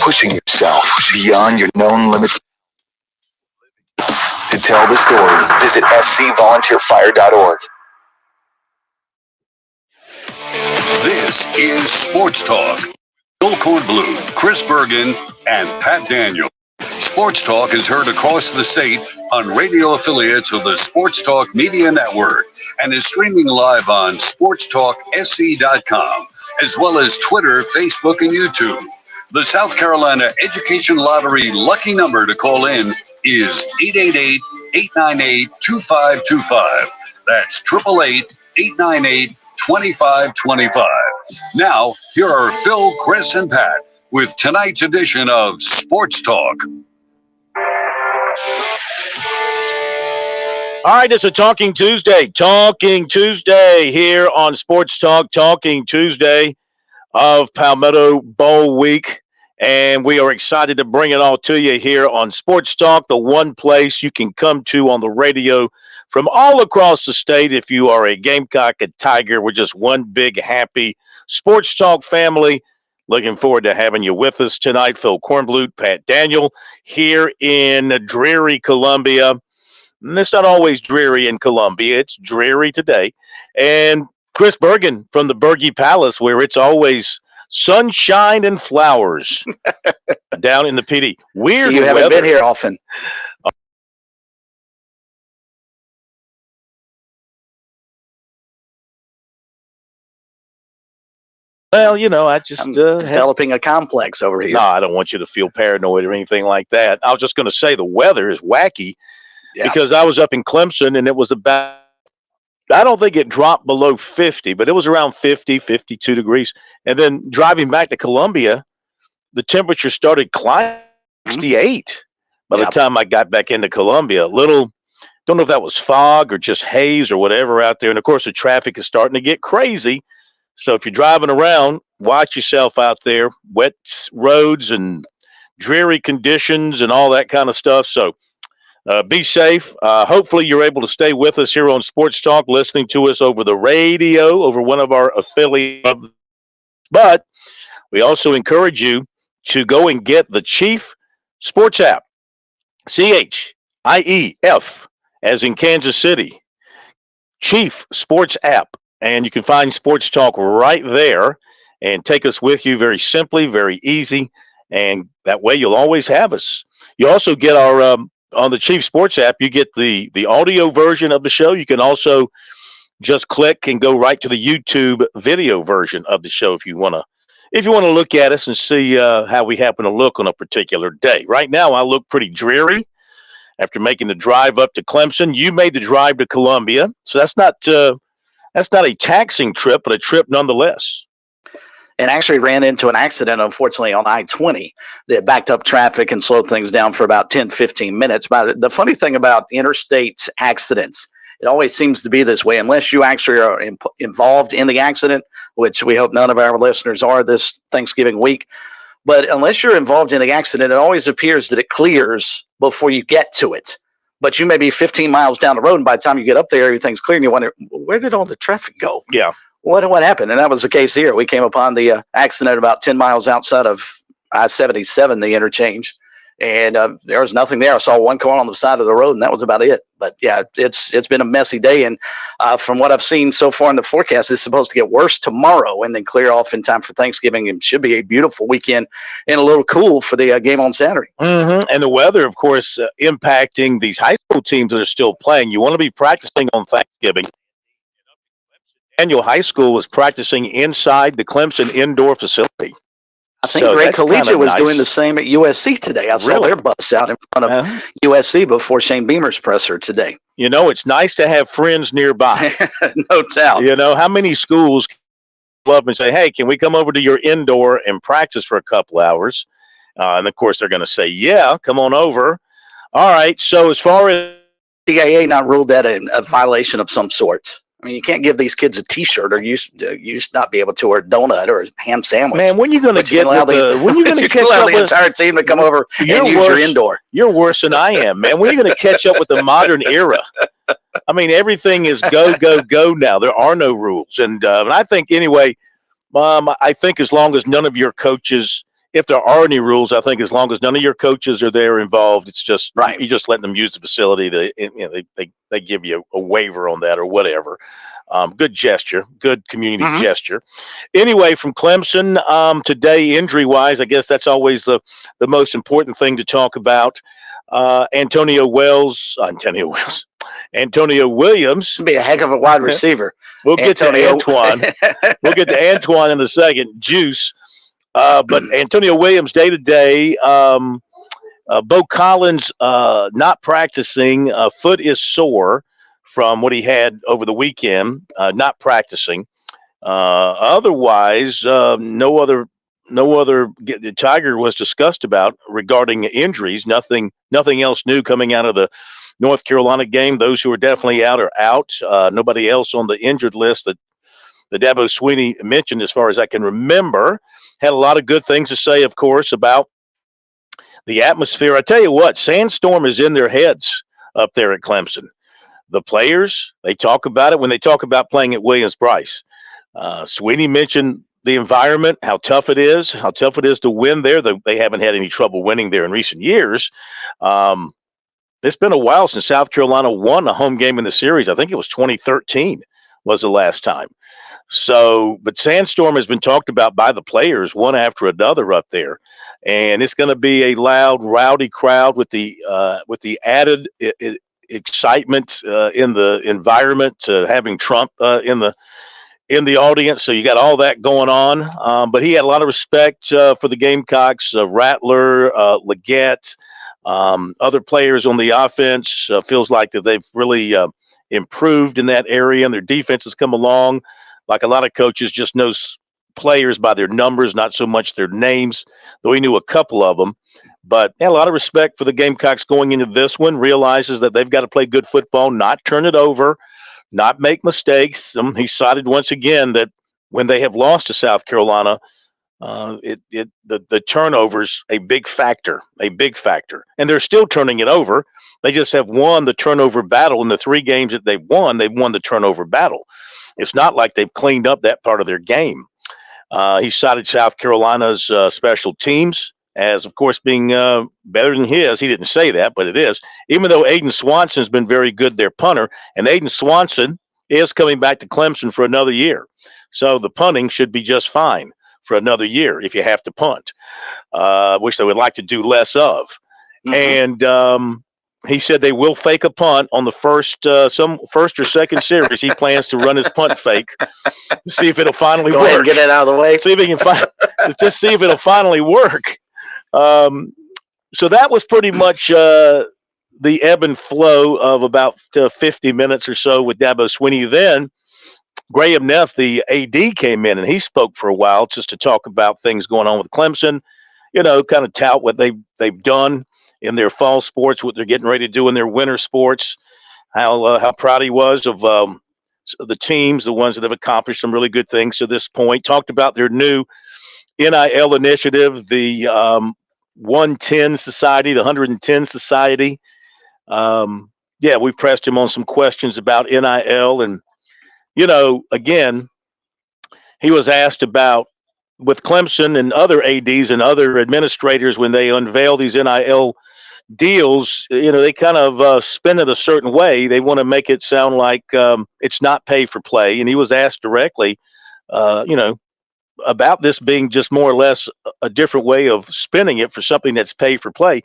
pushing yourself beyond your known limits. To tell the story, visit scvolunteerfire.org. This is Sports Talk. Bill Kornbluth, Chris Bergen, and Pat Daniel. Sports Talk is heard across the state on radio affiliates of the Sports Talk Media Network and is streaming live on SportstalkSC.com, as well as Twitter, Facebook, and YouTube. The South Carolina Education Lottery lucky number to call in is 888-898-2525. That's 888-898-2525. Now, here are Phil, Chris, and Pat with tonight's edition of Sports Talk. All right, it's a Talking Tuesday here on Sports Talk, Talking Tuesday of Palmetto Bowl Week. And we are excited to bring it all to you here on Sports Talk, the one place you can come to on the radio from all across the state. If you are a Gamecock, a Tiger, we're just one big, happy Sports Talk family. Looking forward to having you with us tonight. Phil Kornbluth, Pat Daniel, here in dreary Columbia. And it's not always dreary in Columbia. It's dreary today. And Chris Bergen from the Bergie Palace, where it's always sunshine and flowers down in the PD. Weird. So you haven't been here often. Well, you know, I just developing a complex over here. No, I don't want you to feel paranoid or anything like that. I was just going to say the weather is wacky because I was up in Clemson and it was about, I don't think it dropped below 50, but it was around 50, 52 degrees. And then driving back to Columbia, the temperature started climbing 68 by the time I got back into Columbia. Don't know if that was fog or just haze or whatever out there. And of course, the traffic is starting to get crazy. So if you're driving around, watch yourself out there, wet roads and dreary conditions and all that kind of stuff. So be safe. Hopefully you're able to stay with us here on Sports Talk, listening to us over the radio, over one of our affiliates. But we also encourage you to go and get the Chief Sports app, CHIEF, as in Kansas City, Chief Sports app. And you can find Sports Talk right there and take us with you very simply, very easy. And that way you'll always have us. You also get our, on the Chief Sports app, you get the audio version of the show. You can also just click and go right to the YouTube video version of the show if you want to look at us and see how we happen to look on a particular day. Right now, I look pretty dreary after making the drive up to Clemson. You made the drive to Columbia, so that's not a taxing trip, but a trip nonetheless. And actually ran into an accident, unfortunately, on I-20 that backed up traffic and slowed things down for about 10, 15 minutes. But the funny thing about interstate accidents, it always seems to be this way, unless you actually are involved in the accident, which we hope none of our listeners are this Thanksgiving week. But unless you're involved in the accident, it always appears that it clears before you get to it. But you may be 15 miles down the road, and by the time you get up there, everything's clear, and you wonder, where did all the traffic go? Yeah. What happened? And that was the case here. We came upon the accident about 10 miles outside of I-77, the interchange, and there was nothing there. I saw one car on the side of the road, and that was about it. But, yeah, it's been a messy day, and from what I've seen so far in the forecast, it's supposed to get worse tomorrow and then clear off in time for Thanksgiving, and should be a beautiful weekend and a little cool for the game on Saturday. Mm-hmm. And the weather, of course, impacting these high school teams that are still playing. You want to be practicing on Thanksgiving. Daniel High School was practicing inside the Clemson indoor facility. I think Greg Collegiate was doing the same at USC today. I saw their bus out in front of USC before Shane Beamer's presser today. You know, it's nice to have friends nearby. No doubt. You know, how many schools come up and say, hey, can we come over to your indoor and practice for a couple hours? And, of course, they're going to say, yeah, come on over. All right, so as far as CAA not ruled that a violation of some sort. I mean, you can't give these kids a T-shirt, or you used not be able to, or a donut, or a ham sandwich. Man, when are you going to get when are you going to catch up with the entire team to come over and use your indoor? You're worse than I am, man. When are you going to catch up with the modern era? I mean, everything is go, go, go now. There are no rules, and I think anyway. I think as long as none of your coaches if there are any rules, I think as long as none of your coaches are there involved, it's just Right. you just let them use the facility. They give you a waiver on that or whatever. Good gesture, good community gesture. Anyway, from Clemson today, injury-wise, I guess that's always the most important thing to talk about. Antonio Williams. Be a heck of a wide receiver. We'll get to Antoine. We'll get to Antoine in a second. Juice. But Antonio Williams, day to day. Bo Collins not practicing. Foot is sore from what he had over the weekend. Not practicing. Otherwise, no other. The Tiger was discussed about regarding injuries. Nothing else new coming out of the North Carolina game. Those who are definitely out are out. Nobody else on the injured list that Dabo Swinney mentioned, as far as I can remember. Had a lot of good things to say, of course, about the atmosphere. I tell you what, sandstorm is in their heads up there at Clemson. The players, they talk about it when they talk about playing at Williams-Brice. Swinney mentioned the environment, how tough it is to win there. They haven't had any trouble winning there in recent years. It's been a while since South Carolina won a home game in the series. I think it was 2013 was the last time. So, but sandstorm has been talked about by the players one after another up there, and it's going to be a loud, rowdy crowd with the added excitement in the environment, having Trump in the audience. So you got all that going on. But he had a lot of respect for the Gamecocks, Rattler, Leggett, other players on the offense. Feels like that they've really improved in that area, and their defense has come along. Like a lot of coaches just knows players by their numbers, not so much their names, though he knew a couple of them. But had a lot of respect for the Gamecocks going into this one, realizes that they've got to play good football, not turn it over, not make mistakes. He cited once again that when they have lost to South Carolina, the turnovers a big factor, and they're still turning it over. They just have won the turnover battle in the 3 games that they've won. They've won the turnover battle. It's not like they've cleaned up that part of their game. He cited South Carolina's special teams as, of course, being better than his. He didn't say that, but it is. Even though Aiden Swanson's been very good, their punter, and Aiden Swanson is coming back to Clemson for another year. So the punting should be just fine for another year if you have to punt, which they would like to do less of. And he said they will fake a punt on the first or second series. He plans to run his punt fake to see if it'll finally Go work. ahead and get it out of the way. See if he can just see if it'll finally work. So that was pretty much the ebb and flow of about 50 minutes or so with Dabo Swinney. Then Graham Neff, the AD, came in and he spoke for a while just to talk about things going on with Clemson. Kind of tout what they've done in their fall sports, what they're getting ready to do in their winter sports, how proud he was of the teams, the ones that have accomplished some really good things to this point. Talked about their new NIL initiative, the 110 Society, the 110 Society. We pressed him on some questions about NIL. And, again, he was asked about with Clemson and other ADs and other administrators when they unveil these NIL deals, they kind of spin it a certain way. They want to make it sound like it's not pay for play. And he was asked directly, about this being just more or less a different way of spinning it for something that's pay for play.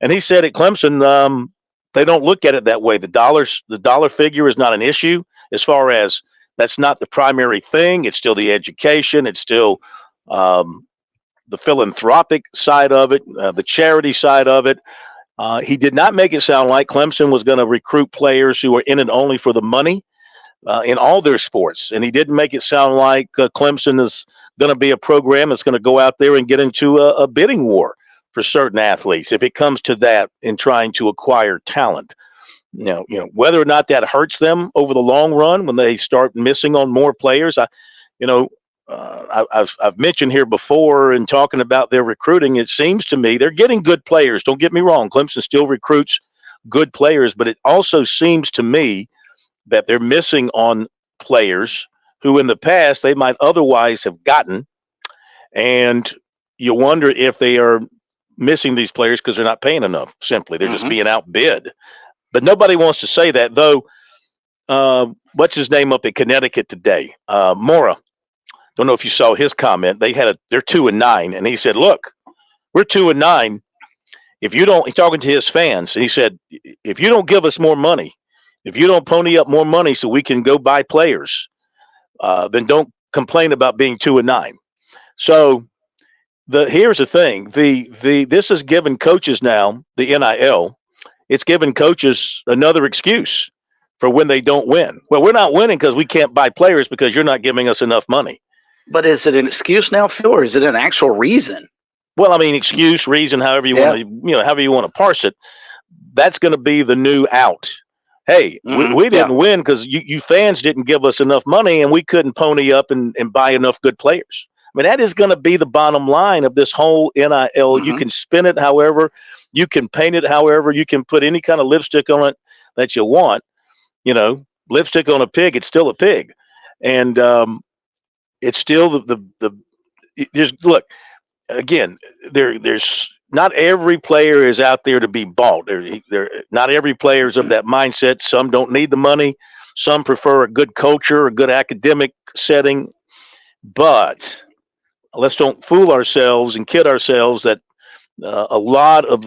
And he said at Clemson, they don't look at it that way. The dollar figure is not an issue as far as that's not the primary thing. It's still the education. It's still the philanthropic side of it, the charity side of it. He did not make it sound like Clemson was going to recruit players who are in it only for the money in all their sports. And he didn't make it sound like Clemson is going to be a program that's going to go out there and get into a bidding war for certain athletes if it comes to that in trying to acquire talent. Whether or not that hurts them over the long run when they start missing on more players. I've mentioned here before in talking about their recruiting, it seems to me they're getting good players. Don't get me wrong. Clemson still recruits good players, but it also seems to me that they're missing on players who in the past they might otherwise have gotten. And, you wonder if they are missing these players because they're not paying enough. Simply, they're just being outbid. But nobody wants to say that, though. What's his name up in Connecticut today? Mora. Don't know if you saw his comment. They're 2-9, and he said, "Look, we're 2-9. If you don't," he's talking to his fans, and he said, "If you don't give us more money, if you don't pony up more money so we can go buy players, then don't complain about being 2-9." So here's the thing: this has given coaches now the NIL. It's given coaches another excuse for when they don't win. Well, we're not winning because we can't buy players because you're not giving us enough money. But is it an excuse now, Phil, or is it an actual reason? Well, I mean, excuse, reason, however you want to, however you want to parse it. That's going to be the new out. Hey, we didn't win because you fans didn't give us enough money, and we couldn't pony up and buy enough good players. I mean, that is going to be the bottom line of this whole NIL. You can spin it however, you can paint it however, you can put any kind of lipstick on it that you want. Lipstick on a pig, it's still a pig. And it's still look, again, there's not every player is out there to be bought. Not every player is of that mindset. Some don't need the money. Some prefer a good culture, a good academic setting. But let's don't fool ourselves and kid ourselves that a lot of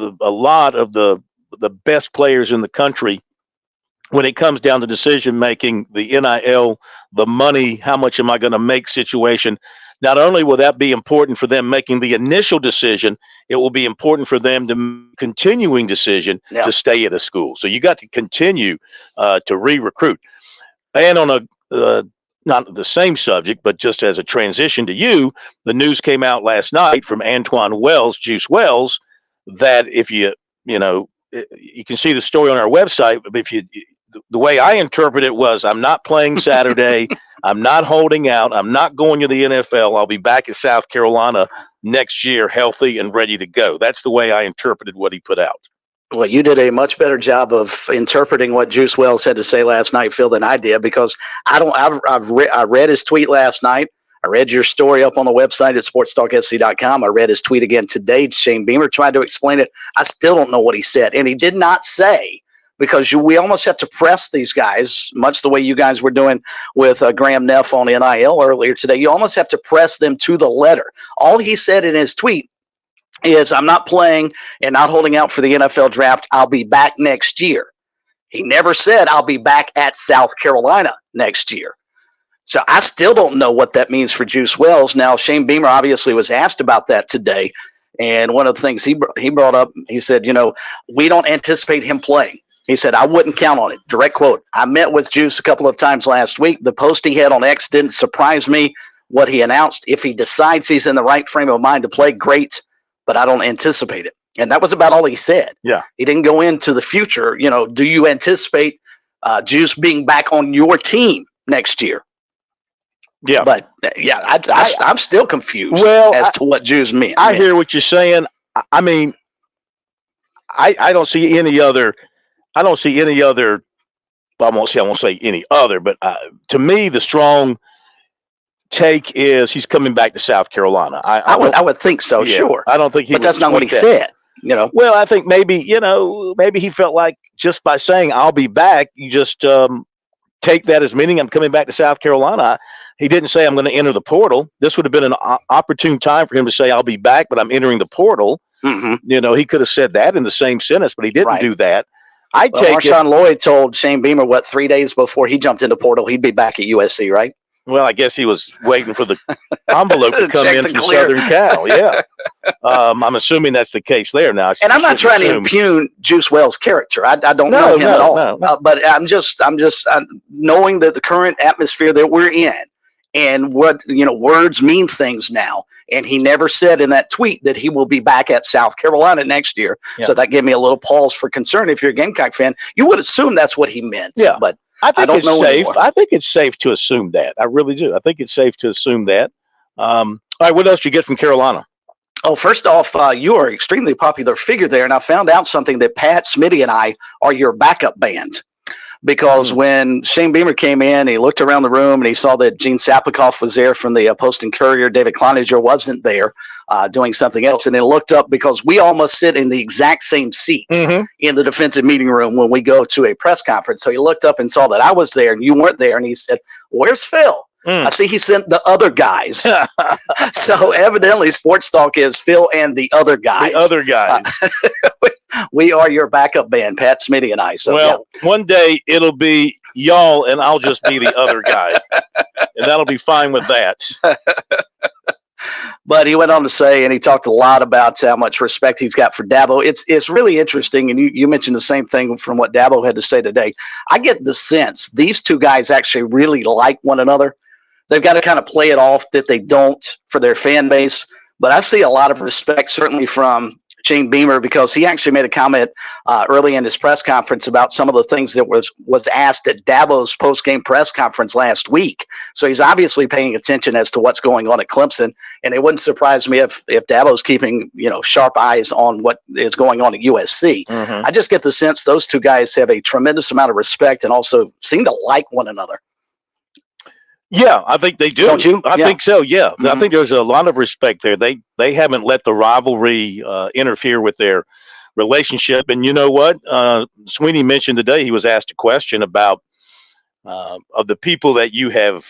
the best players in the country, when it comes down to decision making, the NIL, the money, how much am I going to make situation, not only will that be important for them making the initial decision, it will be important for them to continuing decision to stay at a school. So you got to continue to re-recruit. And on a not the same subject, but just as a transition to you, the news came out last night from Antoine Wells, Juice Wells, that if you can see the story on our website. If the way I interpret it was, I'm not playing Saturday. I'm not holding out. I'm not going to the NFL. I'll be back at South Carolina next year, healthy and ready to go. That's the way I interpreted what he put out. Well, you did a much better job of interpreting what Juice Wells had to say last night, Phil, than I did, because I read his tweet last night. I read your story up on the website at SportstalkSC.com. I read his tweet again today. Shane Beamer tried to explain it. I still don't know what he said, and he did not say, because we almost have to press these guys, much the way you guys were doing with Graham Neff on NIL earlier today. You almost have to press them to the letter. All he said in his tweet is, I'm not playing and not holding out for the NFL draft. I'll be back next year. He never said I'll be back at South Carolina next year. So I still don't know what that means for Juice Wells. Now, Shane Beamer obviously was asked about that today. And one of the things he brought up, he said, we don't anticipate him playing. He said, I wouldn't count on it. Direct quote. I met with Juice a couple of times last week. The post he had on X didn't surprise me. What he announced, if he decides he's in the right frame of mind to play, great, but I don't anticipate it. And that was about all he said. Yeah. He didn't go into the future. Do you anticipate Juice being back on your team next year? Yeah. But, I'm still confused as to what Juice meant. I hear what you're saying. I mean, I don't see any other – well, I won't say any other, but to me, the strong take is he's coming back to South Carolina. I would think so, sure. I don't think but that's not what he said. Well, I think maybe he felt like just by saying I'll be back, you just take that as meaning I'm coming back to South Carolina. He didn't say I'm going to enter the portal. This would have been an opportune time for him to say I'll be back, but I'm entering the portal. Mm-hmm. He could have said that in the same sentence, but he didn't do that. Marshawn Lloyd told Shane Beamer 3 days before he jumped into portal, he'd be back at USC, right? Well, I guess he was waiting for the envelope to come in from Southern Cal. Yeah, I'm assuming that's the case there now. And I'm not trying to impugn Juice Wells' character. I don't know him at all. No. But I'm just knowing that the current atmosphere that we're in, and what words mean things now. And he never said in that tweet that he will be back at South Carolina next year. Yeah. So that gave me a little pause for concern. If you're a Gamecock fan, you would assume that's what he meant. Yeah, but I don't know safe. Anymore. I think it's safe to assume that. I really do. I think it's safe to assume that. All right, what else did you get from Carolina? Oh, first off, you are an extremely popular figure there, and I found out something that Pat, Smitty, and I are your backup band. because when Shane Beamer came in, he looked around the room and he saw that Gene Saplikoff was there from the Post and Courier. David Cloninger wasn't there doing something else. And then looked up because we all must sit in the exact same seat in the defensive meeting room when we go to a press conference. So he looked up and saw that I was there and you weren't there. And he said, "Where's Phil?" I see he sent the other guys. So evidently Sports Talk is Phil and the other guys. The other guys. We are your backup band, Pat Smitty and I. So one day it'll be y'all and I'll just be the other guy. And that'll be fine with that. But he went on to say, and he talked a lot about how much respect he's got for Dabo. It's really interesting, and you mentioned the same thing from what Dabo had to say today. I get the sense these two guys actually really like one another. They've got to kind of play it off that they don't for their fan base. But I see a lot of respect, certainly from Shane Beamer, because he actually made a comment early in his press conference about some of the things that was asked at Dabo's post-game press conference last week. So he's obviously paying attention as to what's going on at Clemson, and it wouldn't surprise me if Dabo's keeping sharp eyes on what is going on at USC. I just get the sense those two guys have a tremendous amount of respect and also seem to like one another. Yeah, I think they do. Don't you? I think so, yeah. I think there's a lot of respect there. They haven't let the rivalry interfere with their relationship. And you know what? Sweeney mentioned today he was asked a question about of the people that you have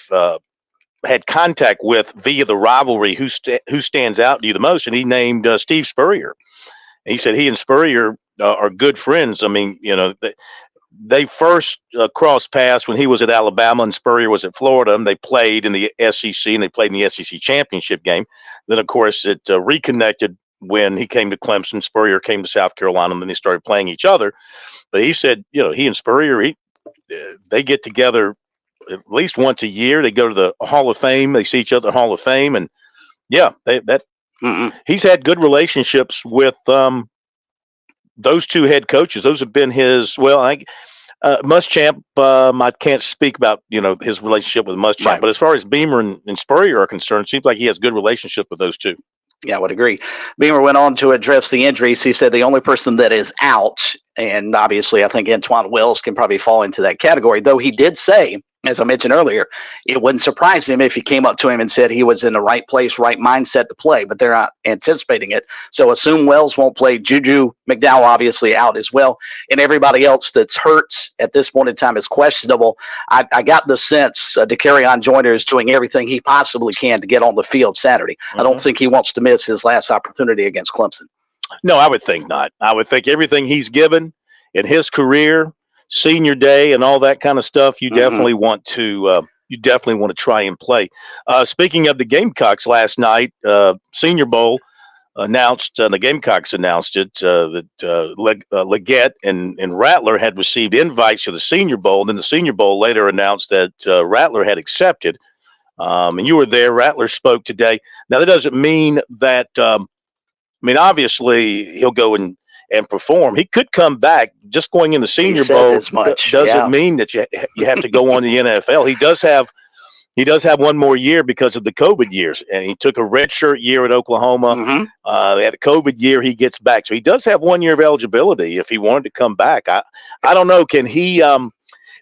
had contact with via the rivalry, who stands out to you the most? And he named Steve Spurrier. And he said he and Spurrier are good friends. I mean, they first crossed paths when he was at Alabama and Spurrier was at Florida, and they played in the SEC, and they played in the SEC championship game. Then, of course, it reconnected when he came to Clemson. Spurrier came to South Carolina, and then they started playing each other. But he said, he and Spurrier, they get together at least once a year. They go to the Hall of Fame. They see each other at the Hall of Fame. And, he's had good relationships with those two head coaches. Those have been his. Muschamp. I can't speak about his relationship with Muschamp, right. But as far as Beamer and Spurrier are concerned, it seems like he has good relationship with those two. Yeah, I would agree. Beamer went on to address the injuries. He said the only person that is out, and obviously I think Antoine Wells can probably fall into that category, though he did say, as I mentioned earlier, it wouldn't surprise him if he came up to him and said he was in the right place, right mindset to play, but they're not anticipating it. So assume Wells won't play. Juju McDowell obviously out as well, and everybody else that's hurt at this point in time is questionable. I got the sense DeCarrion Joyner is doing everything he possibly can to get on the field Saturday. I don't think he wants to miss his last opportunity against Clemson. No, I would think not. I would think everything he's given in his career, senior day and all that kind of stuff, you definitely want to try and play. Speaking of the Gamecocks last night, Senior Bowl announced, the Gamecocks announced it, that Leggett and Rattler had received invites to the Senior Bowl, and then the Senior Bowl later announced that Rattler had accepted. And you were there. Rattler spoke today. Now, that doesn't mean that obviously he'll go and perform. He could come back. Just going in the Senior Bowl doesn't mean that you have to go on the NFL. He does have one more year because of the COVID years, and he took a redshirt year at Oklahoma. They had a COVID year. He gets back, so he does have 1 year of eligibility if he wanted to come back. I don't know. Can he?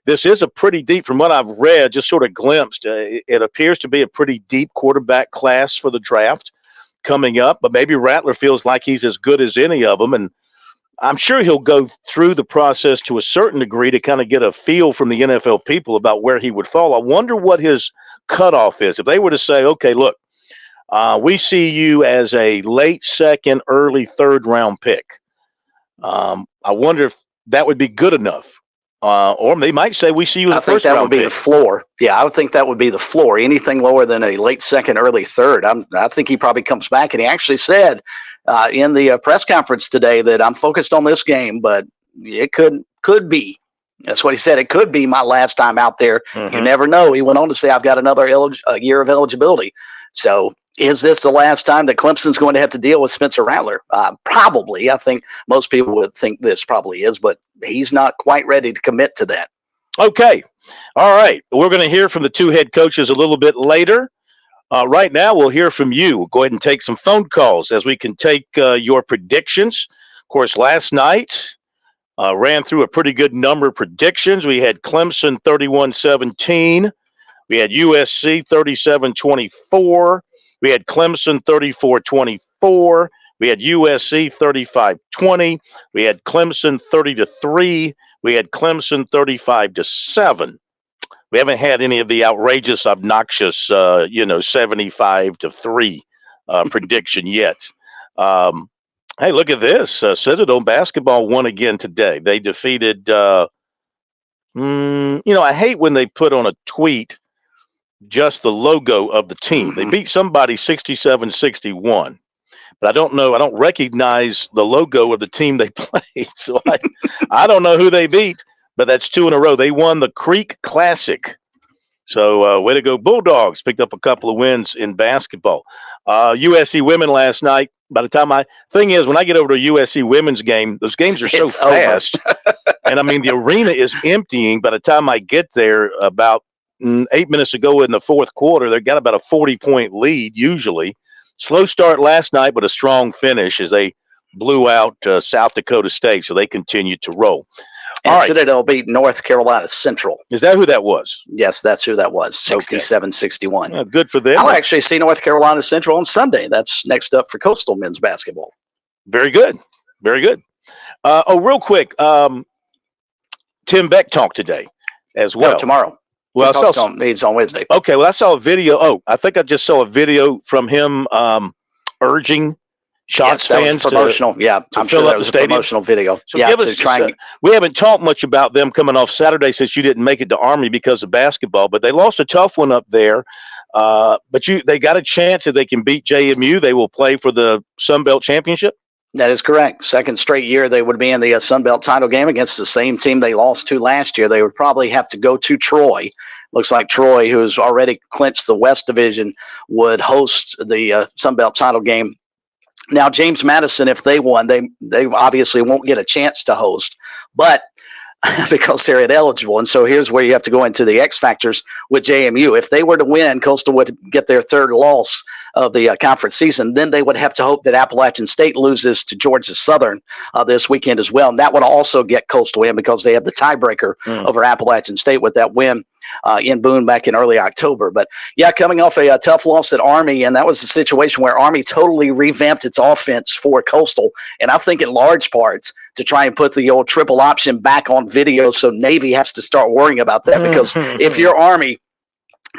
This is a pretty deep, from what I've read, just sort of glimpsed. It appears to be a pretty deep quarterback class for the draft coming up. But maybe Rattler feels like he's as good as any of them, and I'm sure he'll go through the process to a certain degree to kind of get a feel from the NFL people about where he would fall. I wonder what his cutoff is. If they were to say, okay, look, we see you as a late second, early third round pick. I wonder if that would be good enough. Or they might say we see you as a first round pick. I think that would be the floor. Yeah, I would think that would be the floor. Anything lower than a late second, early third, I think he probably comes back. And he actually said in the press conference today that I'm focused on this game, but it could be. That's what he said. It could be my last time out there. You never know. He went on to say, I've got another year of eligibility. So is this the last time that Clemson's going to have to deal with Spencer Rattler? Probably. I think most people would think this probably is, but he's not quite ready to commit to that. Okay. All right. We're going to hear from the two head coaches a little bit later. Right now, we'll hear from you. We'll go ahead and take some phone calls as we can take your predictions. Of course, last night, Ran through a pretty good number of predictions. We had Clemson 31-17. We had USC 37-24. We had Clemson 34-24. We had USC 35-20. We had Clemson 30-3. We had Clemson 35-7. We haven't had any of the outrageous, obnoxious, 75-3 prediction yet. Hey, look at this. Citadel basketball won again today. They defeated, I hate when they put on a tweet just the logo of the team. They beat somebody 67-61. But I don't know. I don't recognize the logo of the team they played. So I don't know who they beat, but that's 2 in a row. They won the Creek Classic. So way to go. Bulldogs picked up a couple of wins in basketball. USC women last night. By the time thing is, when I get over to a USC women's game, those games are so fast. And I mean, the arena is emptying. By the time I get there, about 8 minutes ago in the fourth quarter, they got about a 40-point lead usually. Slow start last night, but a strong finish as they blew out South Dakota State, so they continued to roll. And Citadel beat North Carolina Central. Is that who that was? Yes, that's who that was, 67-61. Good for them. I'll actually see North Carolina Central on Sunday. That's next up for Coastal men's basketball. Very good. Very good. Real quick, Tim Beck talked today as well. No, tomorrow. Well, he's on Wednesday. Okay, well, I saw a video. I think I just saw a video from him urging Shots fans promotional. I'm sure that was a promotional video. So give us we haven't talked much about them coming off Saturday since you didn't make it to Army because of basketball, but they lost a tough one up there. But they got a chance if they can beat JMU. They will play for the Sun Belt Championship. That is correct. Second straight year they would be in the Sun Belt title game against the same team they lost to last year. They would probably have to go to Troy. Looks like Troy, who's already clinched the West Division, would host the Sun Belt title game. Now, James Madison, if they won, they obviously won't get a chance to host, but because they're ineligible. And so here's where you have to go into the X factors with JMU. If they were to win, Coastal would get their third loss of the conference season. Then they would have to hope that Appalachian State loses to Georgia Southern this weekend as well. And that would also get Coastal in because they have the tiebreaker over Appalachian State with that win in Boone back in early October. But yeah, coming off a tough loss at Army, and that was a situation where Army totally revamped its offense for Coastal. And I think in large parts to try and put the old triple option back on video so Navy has to start worrying about that, because if you're Army,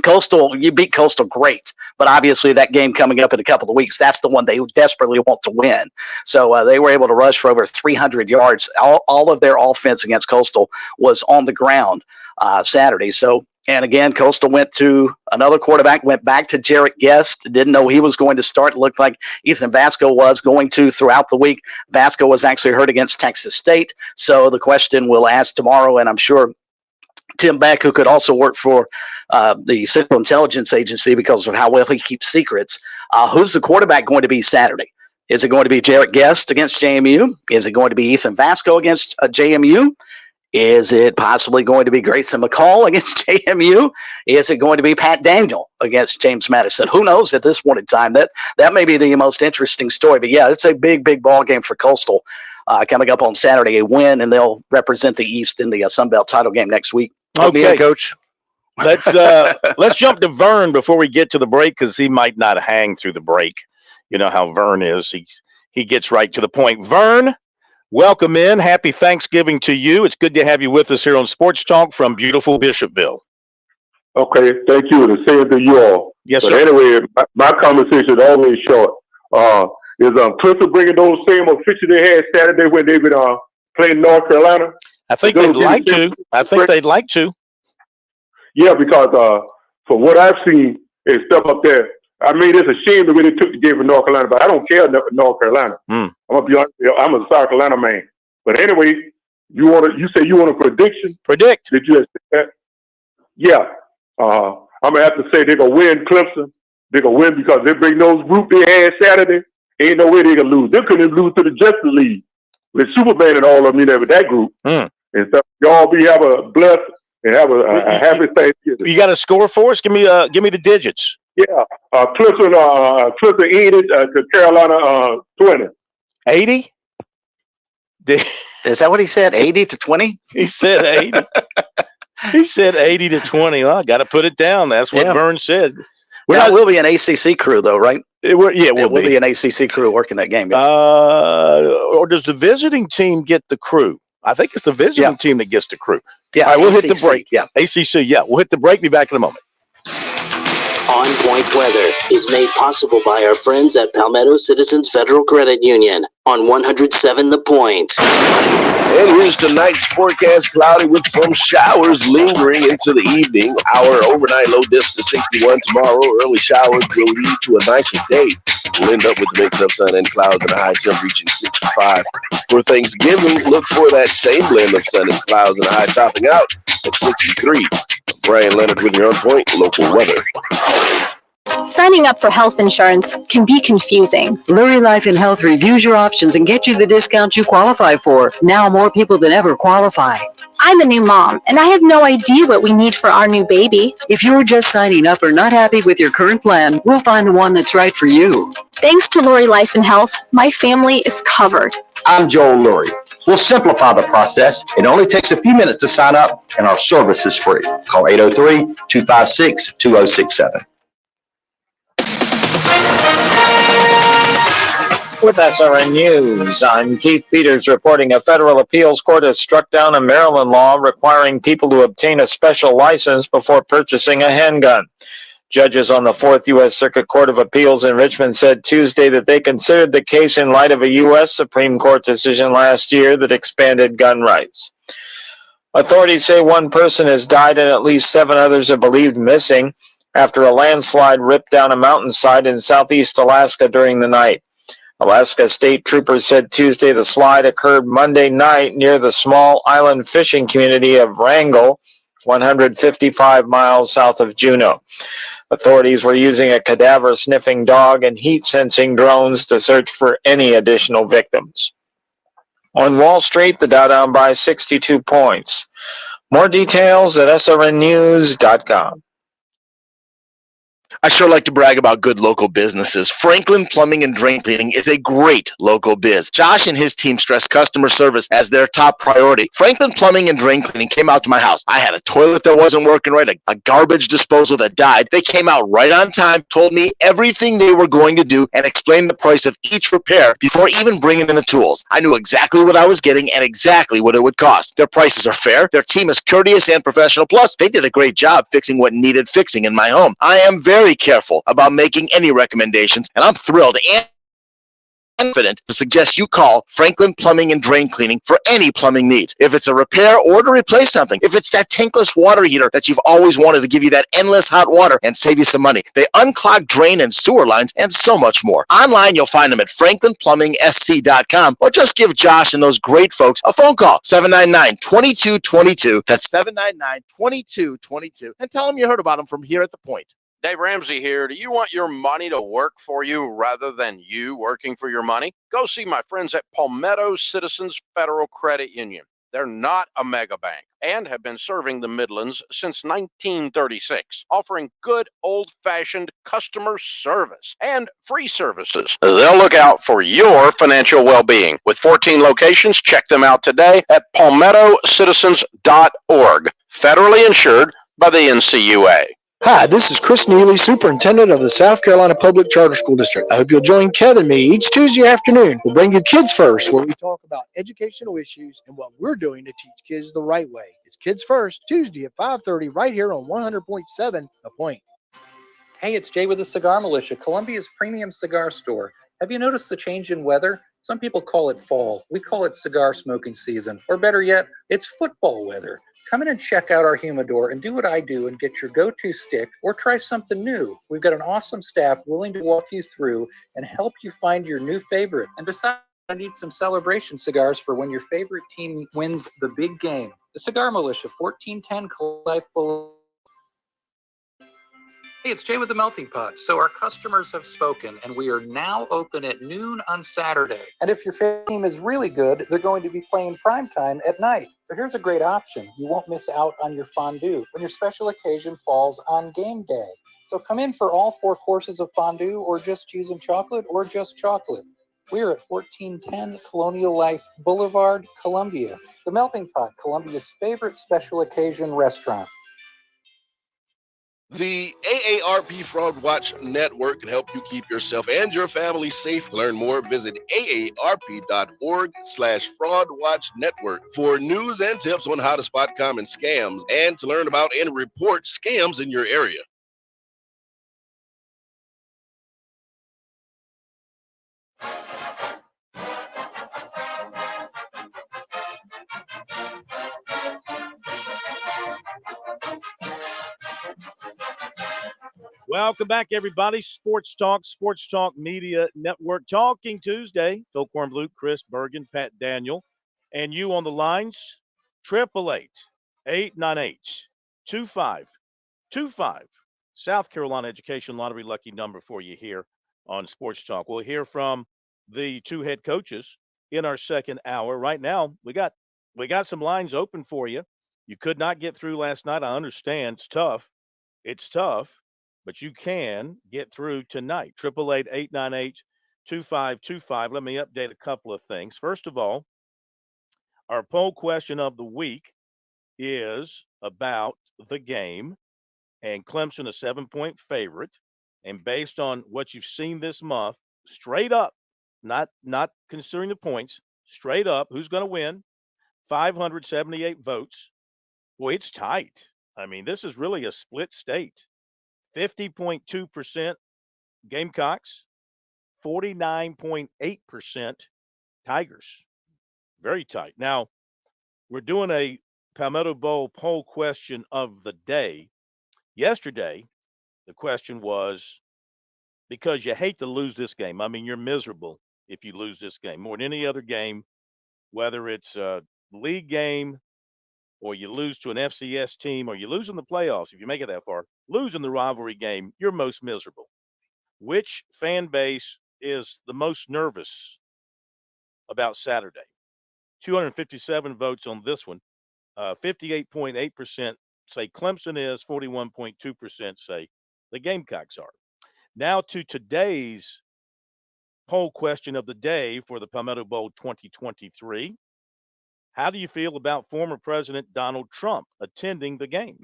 Coastal, you beat Coastal, great. But obviously that game coming up in a couple of weeks, that's the one they desperately want to win. So they were able to rush for over 300 yards. All of their offense against Coastal was on the ground Saturday. So, and again, Coastal went to another quarterback, went back to Jarrett Guest. Didn't know he was going to start. It looked like Ethan Vasco was going to throughout the week. Vasco was actually hurt against Texas State. So the question we'll ask tomorrow, and I'm sure Tim Beck, who could also work for the Central Intelligence Agency because of how well he keeps secrets, who's the quarterback going to be Saturday? Is it going to be Jarrett Guest against JMU? Is it going to be Ethan Vasco against JMU? Is it possibly going to be Grayson McCall against JMU? Is it going to be Pat Daniel against James Madison? Who knows at this point in time? That may be the most interesting story. But yeah, it's a big, big ball game for Coastal coming up on Saturday. A win, and they'll represent the East in the Sun Belt title game next week. Okay, Coach. Let's jump to Vern before we get to the break, because he might not hang through the break. You know how Vern is. He gets right to the point. Vern, welcome in. Happy Thanksgiving to you. It's good to have you with us here on Sports Talk from beautiful Bishopville. Okay, thank you. The same to you all. Yes, but sir. Anyway, my conversation is always short. Is Clemson bringing those same officials they had Saturday when they been playing North Carolina? I think they'd like to. Yeah, because from what I've seen and stuff up there, I mean, it's a shame the way they took the game for North Carolina, but I don't care enough for North Carolina. I'm gonna be honest, I'm a South Carolina man. But anyway, you say you want a prediction? Predict. Did you say that? Yeah. I'm gonna have to say they're gonna win Clemson. They're gonna win because they bring those group they had Saturday. Ain't no way they can lose. They couldn't even lose to the Justice League with Superman and all of them in there with that group. And stuff. Y'all have a blessed and have a happy Thanksgiving. You got a score for us? Give me the digits. Yeah. Clemson 80 to Carolina 20. 80? Is that what he said? 80 to 20? He said 80. He said 80 to 20. Well, I got to put it down. That's what Burns said. That will be an ACC crew, though, right? It will be an ACC crew working that game. Or does the visiting team get the crew? I think it's the visiting team that gets the crew. Yeah, all right, we'll ACC, hit the break. Yeah. ACC, we'll hit the break. Be back in a moment. On Point Weather is made possible by our friends at Palmetto Citizens Federal Credit Union on 107 The Point. And here's tonight's forecast: cloudy with some showers lingering into the evening hour. Overnight low dips to 61 tomorrow. Early showers will lead to a nicer day. We'll end up with a mix of sun and clouds and a high temp reaching 65. For Thanksgiving, look for that same blend of sun and clouds and a high topping out at 63. Brian Leonard with your On Point local weather. Signing up for health insurance can be confusing. Lurie Life and Health reviews your options and gets you the discount you qualify for. Now more people than ever qualify. I'm a new mom, and I have no idea what we need for our new baby. If you're just signing up or not happy with your current plan, we'll find the one that's right for you. Thanks to Lurie Life and Health, my family is covered. I'm Joel Lurie. We'll simplify the process. It only takes a few minutes to sign up, and our service is free. Call 803-256-2067. With SRN News, I'm Keith Peters reporting a federal appeals court has struck down a Maryland law requiring people to obtain a special license before purchasing a handgun. Judges on the 4th U.S. Circuit Court of Appeals in Richmond said Tuesday that they considered the case in light of a U.S. Supreme Court decision last year that expanded gun rights. Authorities say one person has died and at least 7 others are believed missing after a landslide ripped down a mountainside in southeast Alaska during the night. Alaska State Troopers said Tuesday the slide occurred Monday night near the small island fishing community of Wrangell, 155 miles south of Juneau. Authorities were using a cadaver-sniffing dog and heat-sensing drones to search for any additional victims. On Wall Street, the Dow down by 62 points. More details at srnnews.com. I sure like to brag about good local businesses. Franklin Plumbing and Drain Cleaning is a great local biz. Josh and his team stress customer service as their top priority. Franklin Plumbing and Drain Cleaning came out to my house. I had a toilet that wasn't working right, a garbage disposal that died. They came out right on time, told me everything they were going to do, and explained the price of each repair before even bringing in the tools. I knew exactly what I was getting and exactly what it would cost. Their prices are fair. Their team is courteous and professional. Plus, they did a great job fixing what needed fixing in my home. I am very careful about making any recommendations, and I'm thrilled and confident to suggest you call Franklin Plumbing and Drain Cleaning for any plumbing needs. If it's a repair or to replace something, if it's that tankless water heater that you've always wanted to give you that endless hot water and save you some money. They unclog drain and sewer lines and so much more. Online, you'll find them at franklinplumbing.sc.com or just give Josh and those great folks a phone call, 799-2222. That's 799-2222. And tell them you heard about them from here at The Point. Dave Ramsey here. Do you want your money to work for you rather than you working for your money? Go see my friends at Palmetto Citizens Federal Credit Union. They're not a mega bank and have been serving the Midlands since 1936, offering good old-fashioned customer service and free services. They'll look out for your financial well-being. With 14 locations, check them out today at palmettocitizens.org. Federally insured by the NCUA. Hi, this is Chris Neely, Superintendent of the South Carolina Public Charter School District. I hope you'll join Kevin and me each Tuesday afternoon. We'll bring you Kids First, where we talk about educational issues and what we're doing to teach kids the right way. It's Kids First, Tuesday at 5:30 right here on 100.7 The Point. Hey, it's Jay with the Cigar Militia, Columbia's premium cigar store. Have you noticed the change in weather? Some people call it fall. We call it cigar smoking season. Or better yet, it's football weather. Come in and check out our humidor and do what I do and get your go-to stick or try something new. We've got an awesome staff willing to walk you through and help you find your new favorite. And besides, I need some celebration cigars for when your favorite team wins the big game. The Cigar Militia, 1410 Life Boulevard. Hey, it's Jay with the Melting Pot. So our customers have spoken, and we are now open at noon on Saturday. And if your favorite team is really good, they're going to be playing primetime at night. So here's a great option. You won't miss out on your fondue when your special occasion falls on game day. So come in for all 4 courses of fondue, or just cheese and chocolate, or just chocolate. We are at 1410 Colonial Life Boulevard, Columbia. The Melting Pot, Columbia's favorite special occasion restaurant. The AARP Fraud Watch Network can help you keep yourself and your family safe. To learn more, visit aarp.org/Fraud Watch Network for news and tips on how to spot common scams and to learn about and report scams in your area. Welcome back, everybody. Sports Talk Media Network, Talking Tuesday. Phil Kornblut, Chris Bergen, Pat Daniel, and you on the lines. 888-898-2525. South Carolina Education Lottery lucky number for you here on Sports Talk. We'll hear from the two head coaches in our second hour. Right now, we got some lines open for you. You could not get through last night. I understand it's tough. But you can get through tonight. 888-898-2525. Let me update a couple of things. First of all, our poll question of the week is about the game, and Clemson a 7-point favorite. And based on what you've seen this month, straight up, not considering the points, straight up, who's going to win? 578 votes. Boy, it's tight. I mean, this is really a split state. 50.2% Gamecocks, 49.8% Tigers. Very tight. Now, we're doing a Palmetto Bowl poll question of the day. Yesterday, the question was, because you hate to lose this game. I mean, you're miserable if you lose this game more than any other game, whether it's a league game or you lose to an FCS team or you lose in the playoffs. If you make it that far, lose in the rivalry game, you're most miserable. Which fan base is the most nervous about Saturday? 257 votes on this one. 58.8% say Clemson is, 41.2% say the Gamecocks are. Now to today's poll question of the day for the Palmetto Bowl 2023. How do you feel about former President Donald Trump attending the game?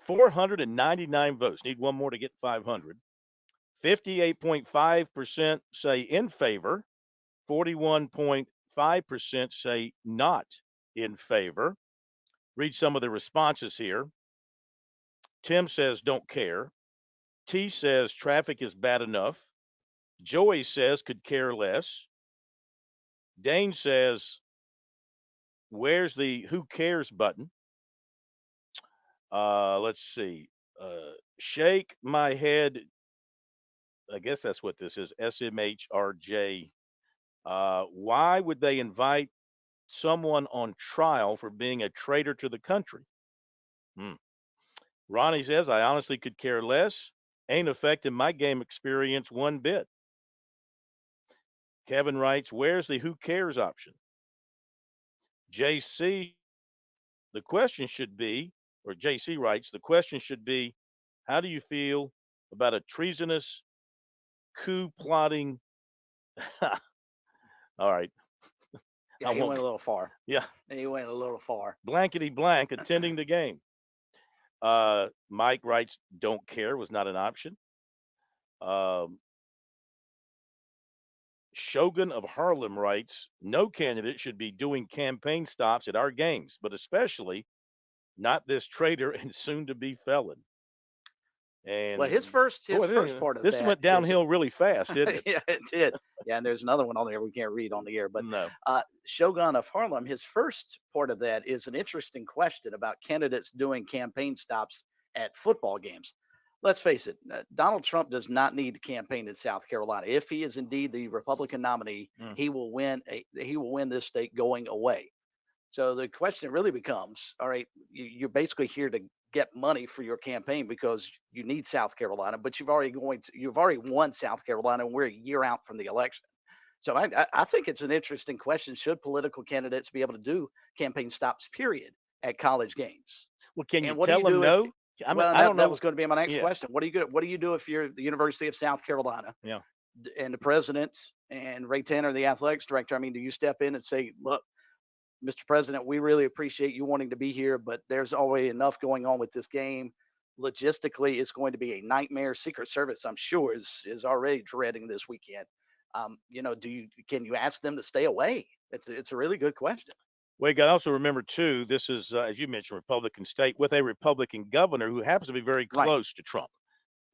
499 votes. Need one more to get 500. 58.5% say in favor. 41.5% say not in favor. Read some of the responses here. Tim says don't care. T says traffic is bad enough. Joey says could care less. Dane says, where's the who cares button? Let's see. Shake my head. I guess that's what this is. SMHRJ. Why would they invite someone on trial for being a traitor to the country? Ronnie says, I honestly could care less. Ain't affecting my game experience one bit. Kevin writes, where's the who cares option? JC, the question should be, or JC writes, the question should be, how do you feel about a treasonous coup plotting? All right. Yeah, he went a little far. Yeah. He went a little far. Blankety blank attending the game. Mike writes, don't care was not an option. Shogun of Harlem writes, no candidate should be doing campaign stops at our games, but especially not this traitor and soon to be felon. And well, his first part of this that went downhill really fast, didn't it? Yeah, it did. Yeah, and there's another one on there we can't read on the air, but no. Shogun of Harlem, his first part of that is an interesting question about candidates doing campaign stops at football games. Let's face it, Donald Trump does not need to campaign in South Carolina. If he is indeed the Republican nominee, he will win this state going away. So the question really becomes, all right, you're basically here to get money for your campaign because you need South Carolina, but you've already won South Carolina, and we're a year out from the election. So I think it's an interesting question. Should political candidates be able to do campaign stops, period, at college games? Well, can you tell them no? I don't know. That was going to be my next question. What do you do if you're the University of South Carolina? Yeah. and the president and Ray Tanner, the athletics director, I mean, do you step in and say, look, Mr. President, we really appreciate you wanting to be here, but there's already enough going on with this game. Logistically, it's going to be a nightmare. Secret Service, I'm sure, is already dreading this weekend. Can you ask them to stay away? It's a really good question. Well, you got to also remember too, this is as you mentioned, Republican state with a Republican governor who happens to be very Right. close to Trump,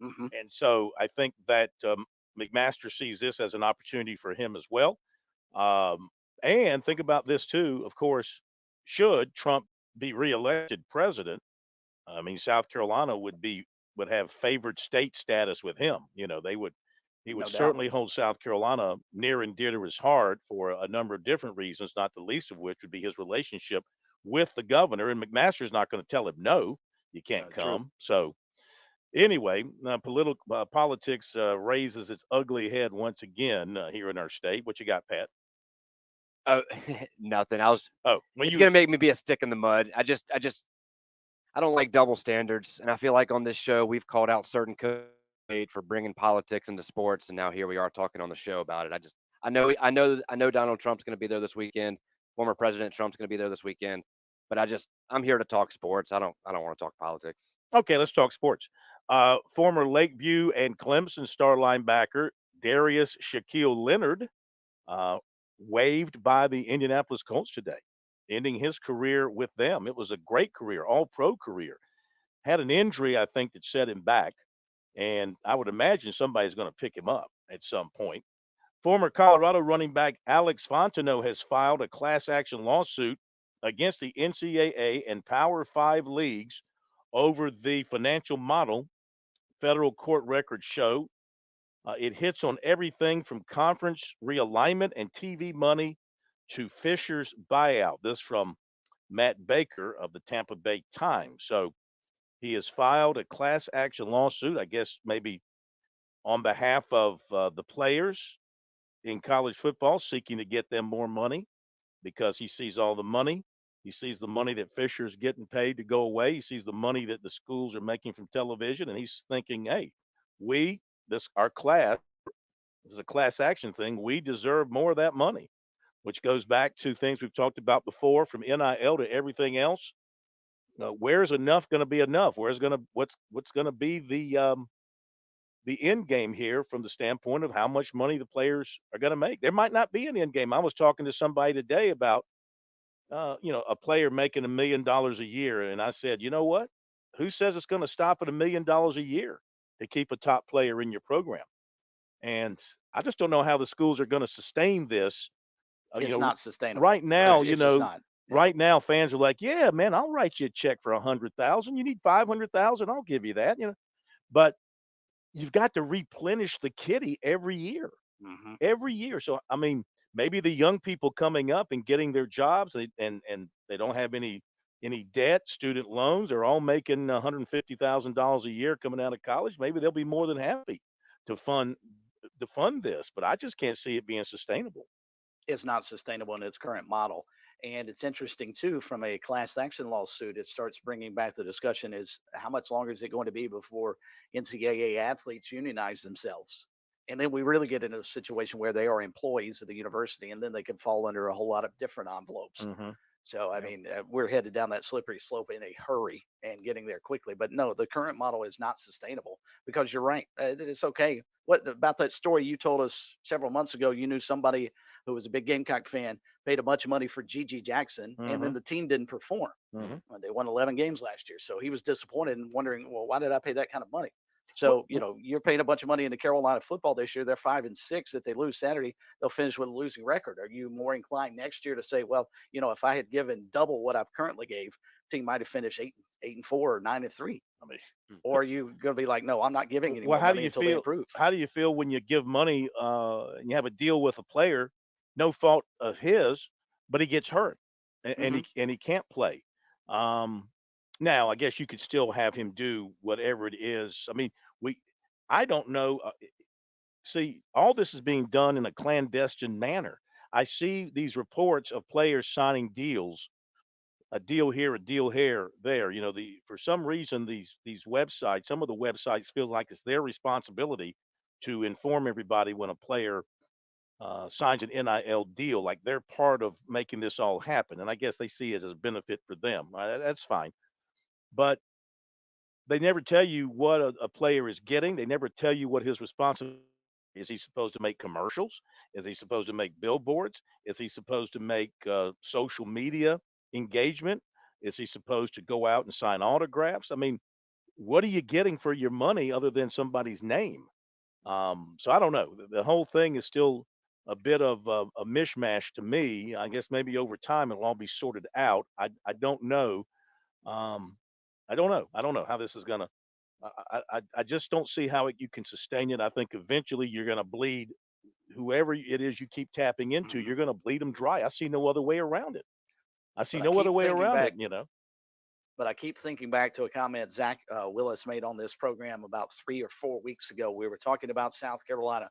Hmm. and so I think that McMaster sees this as an opportunity for him as well. Um, and think about this too. Of course, should Trump be reelected president, I mean, South Carolina would have favored state status with him. He would No doubt. certainly hold South Carolina near and dear to his heart for a number of different reasons, not the least of which would be his relationship with the governor. And McMaster's not going to tell him no, you can't True. come. So anyway, political politics raises its ugly head once again here in our state. What you got, Pat? Oh, nothing. Oh, It's gonna make me be a stick in the mud. I don't like double standards, and I feel like on this show we've called out certain coaches for bringing politics into sports, and now here we are talking on the show about it. I know Donald Trump's going to be there this weekend. Former President Trump's going to be there this weekend, but I'm here to talk sports. I don't want to talk politics. Okay, let's talk sports. Former Lakeview and Clemson star linebacker Darius Shaquille Leonard uh, waived by the Indianapolis Colts today, ending his career with them. It was a great career, all pro career. Had an injury, I think, that set him back, and I would imagine somebody's going to pick him up at some point. Former Colorado running back Alex Fontenot has filed a class action lawsuit against the NCAA and Power Five leagues over the financial model. Federal court records show it hits on everything from conference realignment and TV money to Fisher's buyout. This from Matt Baker of the Tampa Bay Times. So he has filed a class action lawsuit, I guess maybe on behalf of the players in college football, seeking to get them more money because he sees all the money. He sees the money that Fisher's getting paid to go away. He sees the money that the schools are making from television, and he's thinking, hey, our class, this is a class action thing. We deserve more of that money, which goes back to things we've talked about before, from NIL to everything else. Where's enough going to be enough? What's going to be the end game here from the standpoint of how much money the players are going to make? There might not be an end game. I was talking to somebody today about a player making $1 million a year, and I said, you know what? Who says it's going to stop at $1 million a year to keep a top player in your program? And I just don't know how the schools are going to sustain this. It's not sustainable. Right now, It's just not. right now fans are like, yeah, man, I'll write you a check for 100,000. You need 500,000, I'll give you that. But you've got to replenish the kitty every year, Hmm. every year. So I mean, maybe the young people coming up and getting their jobs, and they don't have any debt, student loans. They're all making $150,000 a year coming out of college. Maybe they'll be more than happy to fund this. But I just can't see it being sustainable. Is not sustainable in its current model. And it's interesting too, from a class action lawsuit, it starts bringing back the discussion is how much longer is it going to be before NCAA athletes unionize themselves? And then we really get into a situation where they are employees of the university, and then they can fall under a whole lot of different envelopes. Mm-hmm. So, I mean, we're headed down that slippery slope in a hurry and getting there quickly. But no, the current model is not sustainable because you're right. It's okay. What about that story you told us several months ago? You knew somebody who was a big Gamecock fan, paid a bunch of money for Gigi Jackson, and then Mhm. the team didn't perform. Mhm. They won 11 games last year. So he was disappointed and wondering, well, why did I pay that kind of money? So, you're paying a bunch of money into Carolina football this year. They're 5-6. If they lose Saturday, they'll finish with a losing record. Are you more inclined next year to say, well, if I had given double what I've currently gave, team might have finished 8-4 or 9-3? I mean, Or are you going to be like, no, I'm not giving any well, more money until they improve? how do you feel when you give money and you have a deal with a player, no fault of his, but he gets hurt and he can't play? Now, I guess you could still have him do whatever it is. I mean, I don't know. See, all this is being done in a clandestine manner. I see these reports of players signing deals, a deal here, a deal here, there. For some reason these websites, some of the websites feel like it's their responsibility to inform everybody when a player signs an NIL deal, like they're part of making this all happen. And I guess they see it as a benefit for them. That's fine. But they never tell you what a player is getting. They never tell you what his responsibility is. He supposed to make commercials? Is he supposed to make billboards? Is he supposed to make social media engagement? Is he supposed to go out and sign autographs? I mean, what are you getting for your money other than somebody's name? So I don't know. The whole thing is still a bit of a mishmash to me. I guess maybe over time it'll all be sorted out. I don't know. Um, I don't know. I don't know how this is gonna. I just don't see how you can sustain it. I think eventually you're gonna bleed whoever it is you keep tapping into. You're gonna bleed them dry. I see no other way around it. I see But I no other keep way thinking around back. it. You know. But I keep thinking back to a comment Zach Willis made on this program about 3 or 4 weeks ago. We were talking about South Carolina,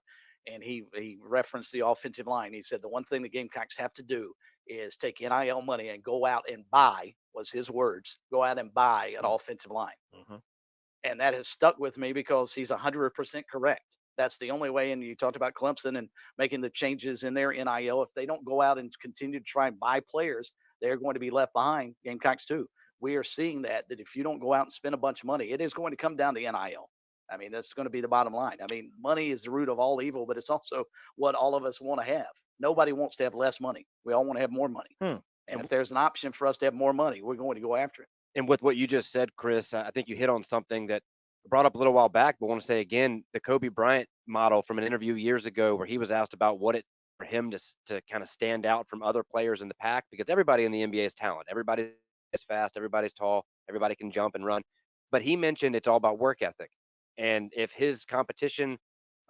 and he referenced the offensive line. He said the one thing the Gamecocks have to do is take NIL money and go out and buy, was his words, go out and buy an offensive line. Mhm. And that has stuck with me because he's 100% correct. That's the only way. And you talked about Clemson and making the changes in their NIL. If they don't go out and continue to try and buy players, they're going to be left behind. Gamecocks too. We are seeing that if you don't go out and spend a bunch of money, it is going to come down to NIL. I mean, that's going to be the bottom line. I mean, money is the root of all evil, but it's also what all of us want to have. Nobody wants to have less money. We all want to have more money. And if there's an option for us to have more money, we're going to go after it. And with what you just said, Chris, I think you hit on something that I brought up a little while back, but want to say again, the Kobe Bryant model from an interview years ago, where he was asked about what it for him to kind of stand out from other players in the pack, because everybody in the NBA is talent. Everybody is fast. Everybody's tall. Everybody can jump and run. But he mentioned it's all about work ethic. And if his competition,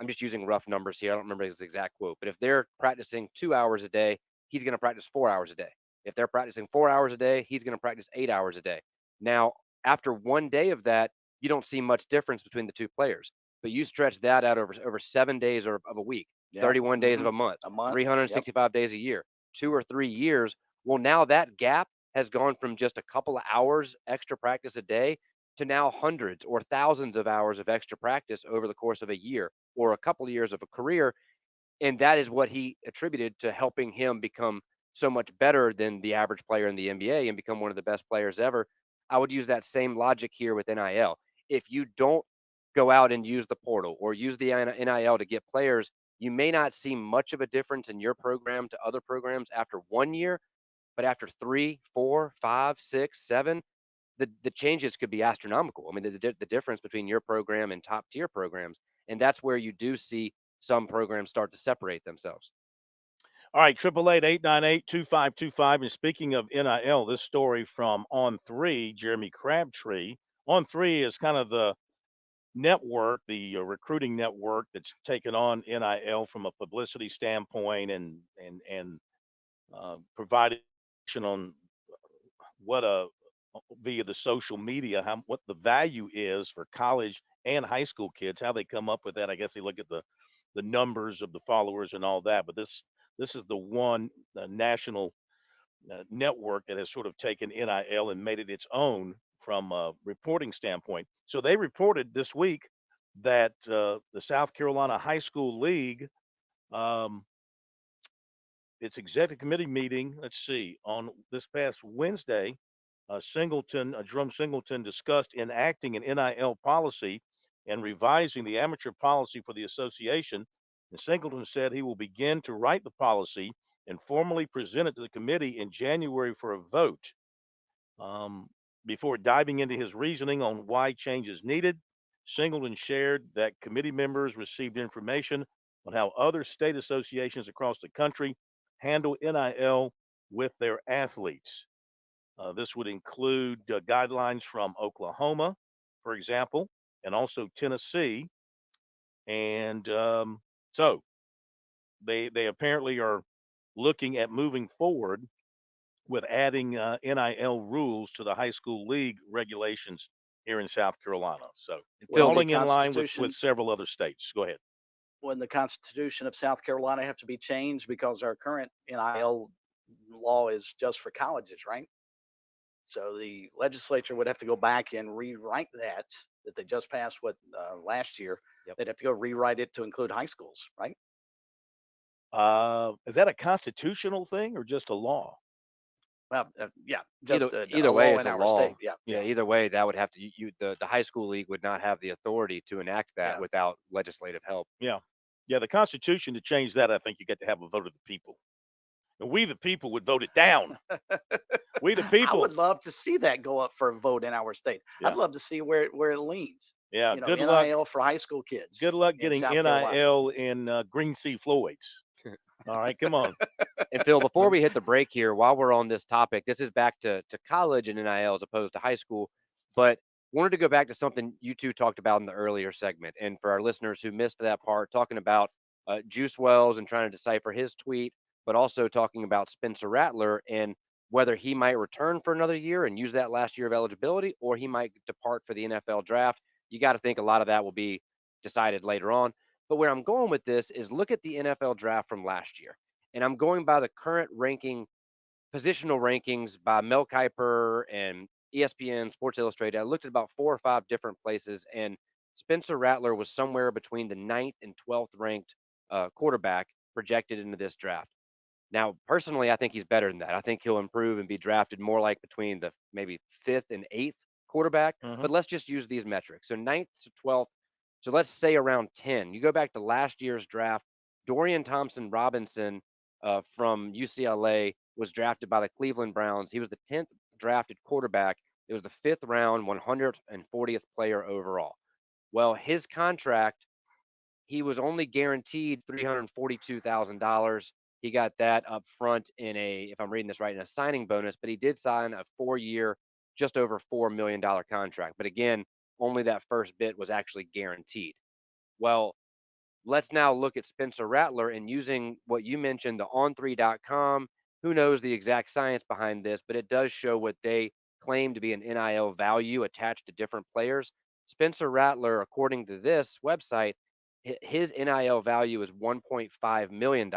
I'm just using rough numbers here, I don't remember his exact quote, but if they're practicing 2 hours a day, he's going to practice 4 hours a day. If they're practicing 4 hours a day, he's going to practice 8 hours a day. Now, after one day of that, you don't see much difference between the two players. But you stretch that out over 7 days of a week, 31 days of a month, 365 days a year, 2 or 3 years. Well, now that gap has gone from just a couple of hours extra practice a day to now hundreds or thousands of hours of extra practice over the course of a year or a couple of years of a career. And that is what he attributed to helping him become so much better than the average player in the NBA and become one of the best players ever. I would use that same logic here with NIL. If you don't go out and use the portal or use the NIL to get players, you may not see much of a difference in your program to other programs after 1 year, but after 3, 4, 5, 6, 7, the changes could be astronomical. I mean, the difference between your program and top tier programs, and that's where you do see some programs start to separate themselves. All right, 888-898-2525. And speaking of NIL, this story from On3, Jeremy Crabtree. On3 is kind of the network, the recruiting network that's taken on NIL from a publicity standpoint and providing on what via the social media, what the value is for college and high school kids, how they come up with that. I guess they look at the numbers of the followers and all that, but this is the one national network that has sort of taken NIL and made it its own from a reporting standpoint. So they reported this week that the South Carolina High School League, um, its executive committee meeting, let's see, on this past Wednesday, Jerome Singleton discussed enacting an NIL policy and revising the amateur policy for the association. And Singleton said he will begin to write the policy and formally present it to the committee in January for a vote. Before diving into his reasoning on why change is needed, Singleton shared that committee members received information on how other state associations across the country handle NIL with their athletes. This would include guidelines from Oklahoma, for example, and also Tennessee. And so they apparently are looking at moving forward with adding NIL rules to the high school league regulations here in South Carolina. So falling in line with several other states. Go ahead. When the Constitution of South Carolina have to be changed because our current NIL law is just for colleges, right? So the legislature would have to go back and rewrite that they just passed last year. They'd have to go rewrite it to include high schools, right? Is that a constitutional thing or just a law? Well, yeah, just Either a way, law it's in a our law. state. Yeah. Yeah, either way, that would have to the high school league would not have the authority to enact that Yeah. without legislative help. Yeah. Yeah, the Constitution, to change that, I think you got to have a vote of the people. And we, the people, would vote it down. We, the I people. would love to see that go up for a vote in our state. Yeah. I'd love to see where it leans. Yeah, You know, good luck. NIL for high school kids. Good luck in getting South Carolina. NIL in Green Sea Floyd's. All right, come on. And Phil, before we hit the break here, while we're on this topic, this is back to college and NIL as opposed to high school, but wanted to go back to something you two talked about in the earlier segment. And for our listeners who missed that part, talking about Juice Wells and trying to decipher his tweet, but also talking about Spencer Rattler and whether he might return for another year and use that last year of eligibility, or he might depart for the NFL draft. You got to think a lot of that will be decided later on. But where I'm going with this is look at the NFL draft from last year. And I'm going by the current positional rankings by Mel Kiper and ESPN, Sports Illustrated. I looked at about 4 or 5 different places, and Spencer Rattler was somewhere between the 9th and 12th ranked quarterback projected into this draft. Now, personally, I think he's better than that. I think he'll improve and be drafted more like between the maybe 5th and 8th quarterback. But let's just use these metrics. So 9th to 12th. So let's say around 10. You go back to last year's draft, Dorian Thompson Robinson from UCLA was drafted by the Cleveland Browns. He was the 10th drafted quarterback. It was the 5th round, 140th player overall. Well, his contract, he was only guaranteed $342,000. He got that up front in if I'm reading this right, in a signing bonus, but he did sign a 4-year, just over $4 million contract. But again, only that first bit was actually guaranteed. Well, let's now look at Spencer Rattler and using what you mentioned, the on3.com. Who knows the exact science behind this, but it does show what they claim to be an NIL value attached to different players. Spencer Rattler, according to this website, his NIL value is $1.5 million.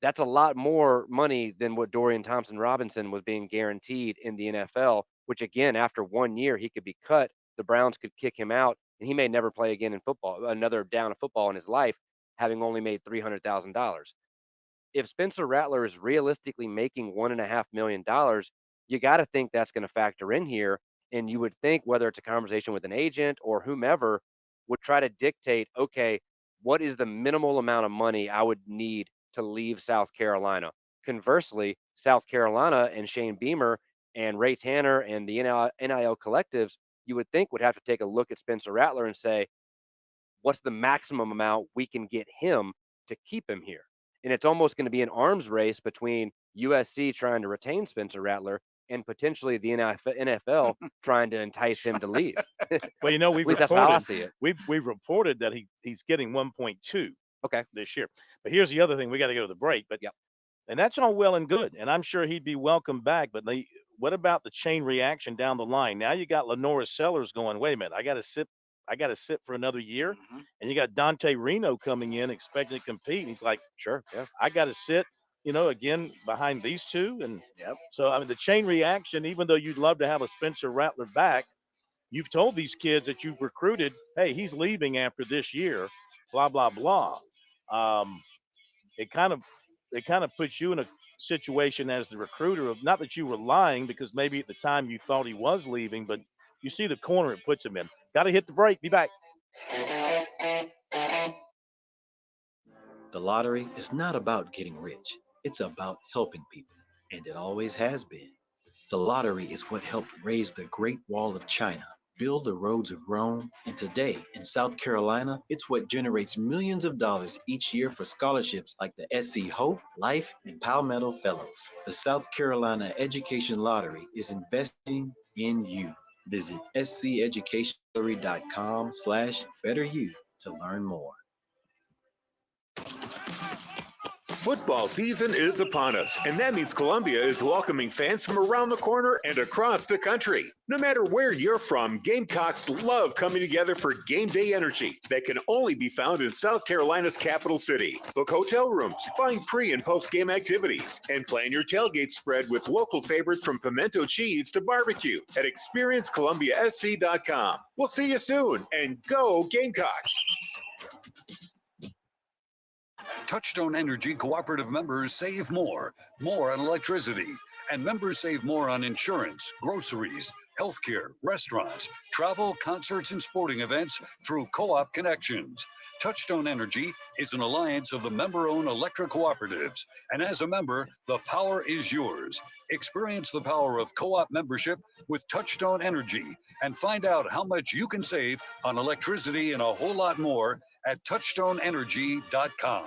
That's a lot more money than what Dorian Thompson Robinson was being guaranteed in the NFL, which again, after 1 year, he could be cut. The Browns could kick him out and he may never play again in football, another down of football in his life, having only made $300,000. If Spencer Rattler is realistically making $1.5 million, you got to think that's going to factor in here. And you would think whether it's a conversation with an agent or whomever would try to dictate, okay, what is the minimal amount of money I would need to leave South Carolina? Conversely, South Carolina and Shane Beamer and Ray Tanner and the NIL collectives, you would think would have to take a look at Spencer Rattler and say, what's the maximum amount we can get him to keep him here? And it's almost going to be an arms race between USC trying to retain Spencer Rattler and potentially the NFL trying to entice him to leave. Well, you know, At least that's how I see it. We've reported that he's getting 1.2 okay this year. But here's the other thing: we got to go to the break. But and that's all well and good, and I'm sure he'd be welcome back. But what about the chain reaction down the line? Now you got Lenora Sellers going, wait a minute, I got to sit for another year, and you got Dante Reno coming in expecting to compete. And he's like, sure, yeah, I got to sit, again behind these two, and so I mean the chain reaction. Even though you'd love to have a Spencer Rattler back, you've told these kids that you've recruited, hey, he's leaving after this year, blah blah blah. It kind of puts you in a situation as the recruiter of, not that you were lying, because maybe at the time you thought he was leaving, but you see the corner it puts him in. Got to hit the break. Be back. The lottery is not about getting rich. It's about helping people, and it always has been. The lottery is what helped raise the Great Wall of China, build the roads of Rome, and today in South Carolina, it's what generates millions of dollars each year for scholarships like the SC Hope, Life, and Palmetto Fellows. The South Carolina Education Lottery is investing in you. Visit sceducationlottery.com/betteryou to learn more. Football season is upon us, and that means Columbia is welcoming fans from around the corner and across the country. No matter where you're from, Gamecocks love coming together for game day energy that can only be found in South Carolina's capital city. Book hotel rooms, find pre- and post-game activities, and plan your tailgate spread with local favorites from pimento cheese to barbecue at experiencecolumbiasc.com. We'll see you soon, and go Gamecocks! Touchstone Energy cooperative members save more on electricity, and members save more on insurance, groceries, healthcare, restaurants, travel, concerts, and sporting events through Co-op Connections. Touchstone Energy is an alliance of the member-owned electric cooperatives, and as a member, the power is yours. Experience the power of co-op membership with Touchstone Energy and find out how much you can save on electricity and a whole lot more at touchstoneenergy.com.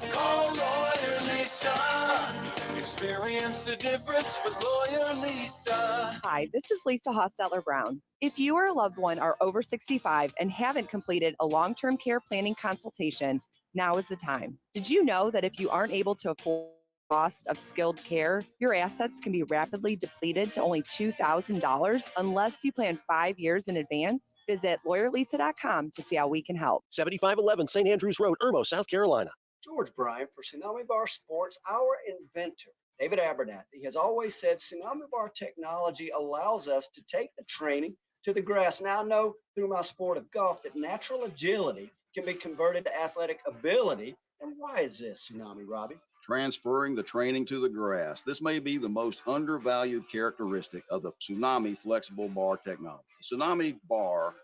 Call Lawyer Lisa. Experience the difference with Lawyer Lisa. Hi, this is Lisa Hosteller Brown. If you or a loved one are over 65 and haven't completed a long-term care planning consultation, now is the time. Did you know that if you aren't able to afford the cost of skilled care, your assets can be rapidly depleted to only $2,000 unless you plan 5 years in advance? Visit lawyerlisa.com to see how we can help. 7511 St. Andrews Road, Irmo, South Carolina. George Bryant for Tsunami Bar Sports. Our inventor, David Abernathy, has always said Tsunami Bar technology allows us to take the training to the grass. Now I know through my sport of golf that natural agility can be converted to athletic ability. And why is this, Tsunami, Robbie? Transferring the training to the grass. This may be the most undervalued characteristic of the Tsunami flexible bar technology. The Tsunami bar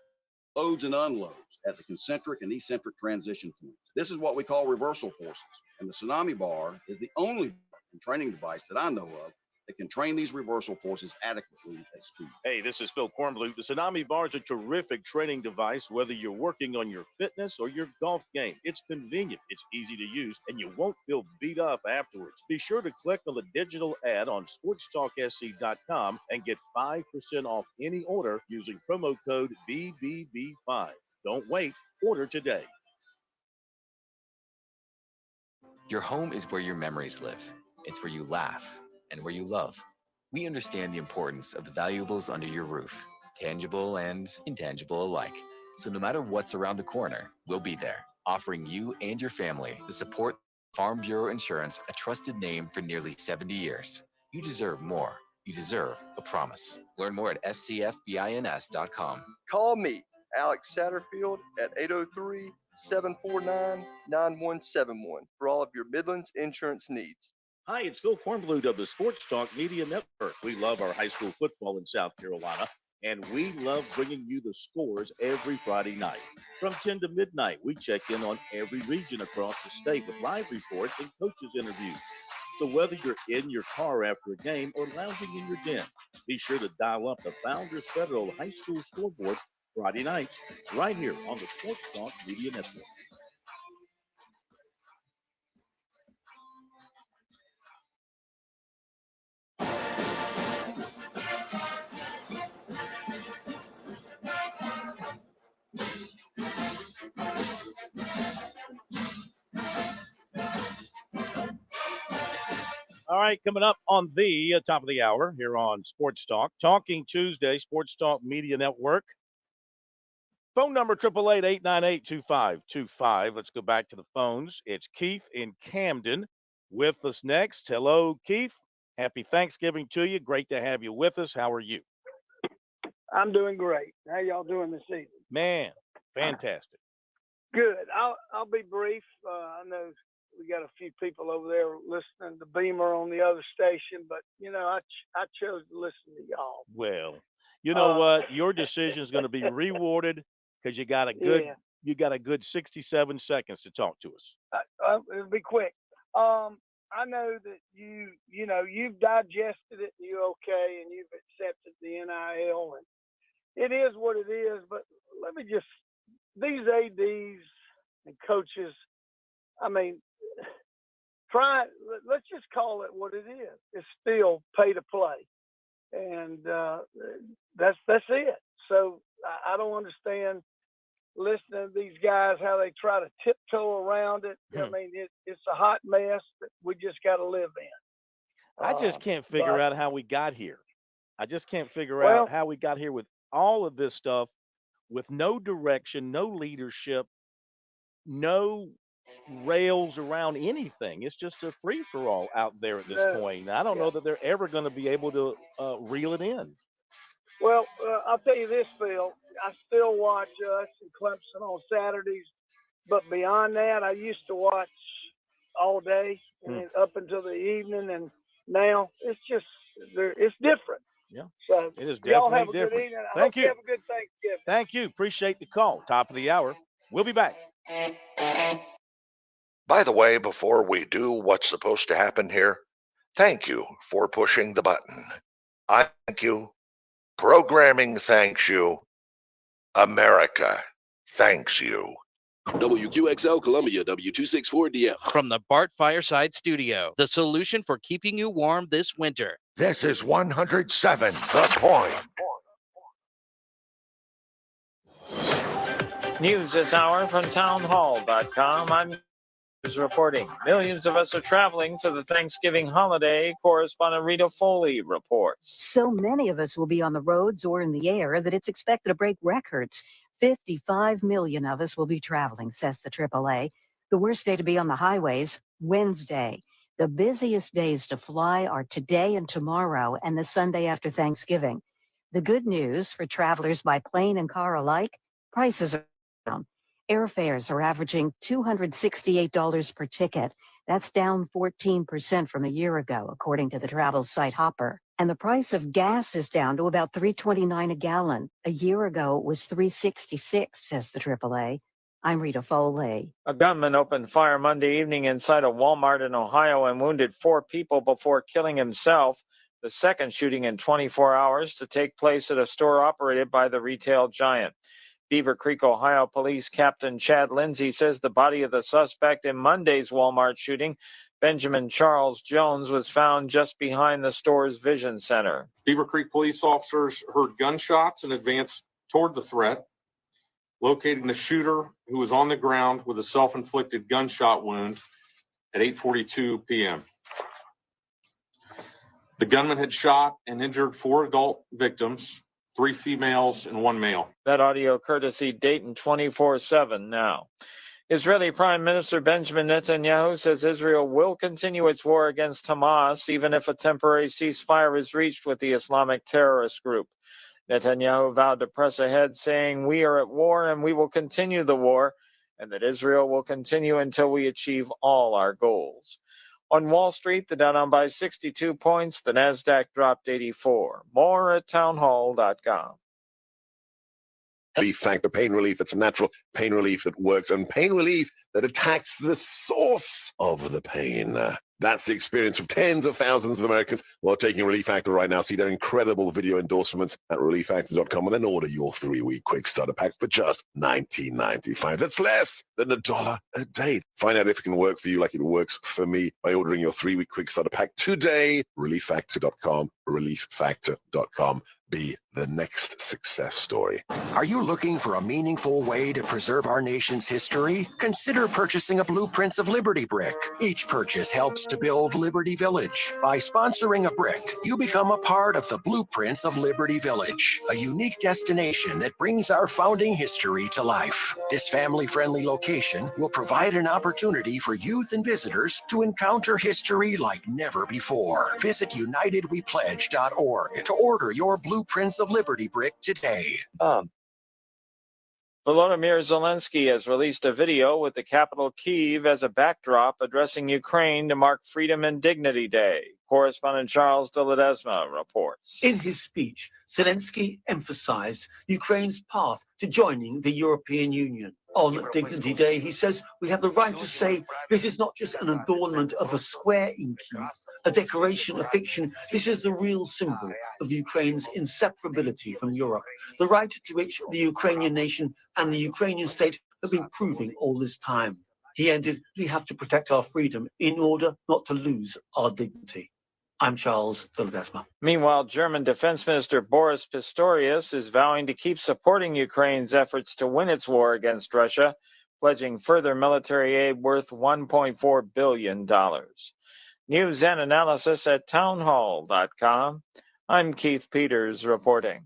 loads and unloads at the concentric and eccentric transition points. This is what we call reversal forces. And the Tsunami bar is the only training device that I know of that can train these reversal forces adequately at speed. Hey, this is Phil Kornbluth. The Tsunami Bar is a terrific training device, whether you're working on your fitness or your golf game. It's convenient, it's easy to use, and you won't feel beat up afterwards. Be sure to click on the digital ad on SportstalkSC.com and get 5% off any order using promo code BBB5. Don't wait, order today. Your home is where your memories live. It's where you laugh and where you love. We understand the importance of the valuables under your roof, tangible and intangible alike. So no matter what's around the corner, we'll be there, offering you and your family the support. Farm Bureau Insurance, a trusted name for nearly 70 years. You deserve more. You deserve a promise. Learn more at scfbins.com. Call me, Alex Satterfield, at 803-749-9171 for all of your Midlands insurance needs. Hi, it's Phil Kornbluth of the Sports Talk Media Network. We love our high school football in South Carolina, and we love bringing you the scores every Friday night. From 10 to midnight, we check in on every region across the state with live reports and coaches' interviews. So whether you're in your car after a game or lounging in your den, be sure to dial up the Founders Federal High School scoreboard Friday nights right here on the Sports Talk Media Network. All right, coming up on the top of the hour here on Sports Talk, Talking Tuesday, Sports Talk Media Network. Phone number 888-898-2525. Let's go back to the phones. It's Keith in Camden with us next. Hello, Keith. Happy Thanksgiving to you. Great to have you with us. How are you? I'm doing great. How y'all doing this evening? Man, fantastic. Good. I'll be brief. I know we got a few people over there listening to Beamer on the other station, but you know, I chose to listen to y'all. Well, you know what? Your decision is going to be rewarded because you got a good 67 seconds to talk to us. It'll be quick. I know that you've digested it, and you're okay, and you've accepted the NIL, and it is what it is. But let me just, these ADs and coaches, I mean, let's just call it what it is. It's still pay to play, and that's it. So I don't understand listening to these guys, how they try to tiptoe around it. I mean, it's a hot mess that we just got to live in. I just can't figure but- out how we got here. I just can't figure Well- out how we got here with all of this stuff, with no direction, no leadership, no rails around anything. It's just a free for all out there at this point. I don't know that they're ever going to be able to reel it in. Well, I'll tell you this, Phil. I still watch us and Clemson on Saturdays, but beyond that, I used to watch all day and then up until the evening, and now it's just it's different. Yeah, So it is y'all definitely have a different. good evening. I Thank hope you you. have a good Thanksgiving. Thank you. Appreciate the call. Top of the hour. We'll be back. By the way, before we do what's supposed to happen here, thank you for pushing the button. I thank you. Programming thanks you. America thanks you. WQXL Columbia, W264DF. From the Bart Fireside Studio, the solution for keeping you warm this winter. This is 107 The Point. News this hour from townhall.com. I'm reporting. Millions of us are traveling for the Thanksgiving holiday. Correspondent Rita Foley reports. So many of us will be on the roads or in the air that it's expected to break records. 55 million of us will be traveling, says the AAA. The worst day to be on the highways, Wednesday. The busiest days to fly are today and tomorrow and the Sunday after Thanksgiving. The good news for travelers by plane and car alike, prices are down. Airfares are averaging $268 per ticket. That's down 14% from a year ago, according to the travel site Hopper. And the price of gas is down to about $3.29 a gallon. A year ago, it was $3.66, says the AAA. I'm Rita Foley. A gunman opened fire Monday evening inside a Walmart in Ohio and wounded 4 people before killing himself. The second shooting in 24 hours to take place at a store operated by the retail giant. Beaver Creek, Ohio Police Captain Chad Lindsay says the body of the suspect in Monday's Walmart shooting, Benjamin Charles Jones, was found just behind the store's vision center. Beaver Creek police officers heard gunshots and advanced toward the threat, locating the shooter, who was on the ground with a self-inflicted gunshot wound at 8:42 p.m. The gunman had shot and injured 4 adult victims, 3 females and 1 male. That audio courtesy Dayton 24/7 now. Israeli Prime Minister Benjamin Netanyahu says Israel will continue its war against Hamas even if a temporary ceasefire is reached with the Islamic terrorist group. Netanyahu vowed to press ahead, saying, "We are at war and we will continue the war, and that Israel will continue until we achieve all our goals." On Wall Street, the Dow down by 62 points, the Nasdaq dropped 84. More at townhall.com. Relief Factor pain relief that's natural, pain relief that works, and pain relief that attacks the source of the pain. That's the experience of tens of thousands of Americans who are taking Relief Factor right now. See their incredible video endorsements at relieffactor.com and then order your 3-week quick starter pack for just $19.95. That's less than $1 a day. Find out if it can work for you like it works for me by ordering your 3-week quick starter pack today. Relieffactor.com, relieffactor.com. Be the next success story. Are you looking for a meaningful way to preserve our nation's history? Consider purchasing a Blueprints of Liberty brick. Each purchase helps to build Liberty Village. By sponsoring a brick, you become a part of the Blueprints of Liberty Village, a unique destination that brings our founding history to life. This family-friendly location will provide an opportunity for youth and visitors to encounter history like never before. Visit UnitedWePledge.org to order your Blueprints of Liberty brick today. Volodymyr Zelensky has released a video with the capital Kyiv as a backdrop addressing Ukraine to mark Freedom and Dignity Day. Correspondent Charles de Ledesma reports. In his speech, Zelensky emphasized Ukraine's path to joining the European Union. On Dignity Day, he says we have the right to say this is not just an adornment of a square in Kyiv, a decoration, a fiction. This is the real symbol of Ukraine's inseparability from Europe, the right to which the Ukrainian nation and the Ukrainian state have been proving all this time. He ended, we have to protect our freedom in order not to lose our dignity. I'm Charles Ledesma. Meanwhile, German Defense Minister Boris Pistorius is vowing to keep supporting Ukraine's efforts to win its war against Russia, pledging further military aid worth $1.4 billion. News and analysis at townhall.com. I'm Keith Peters reporting.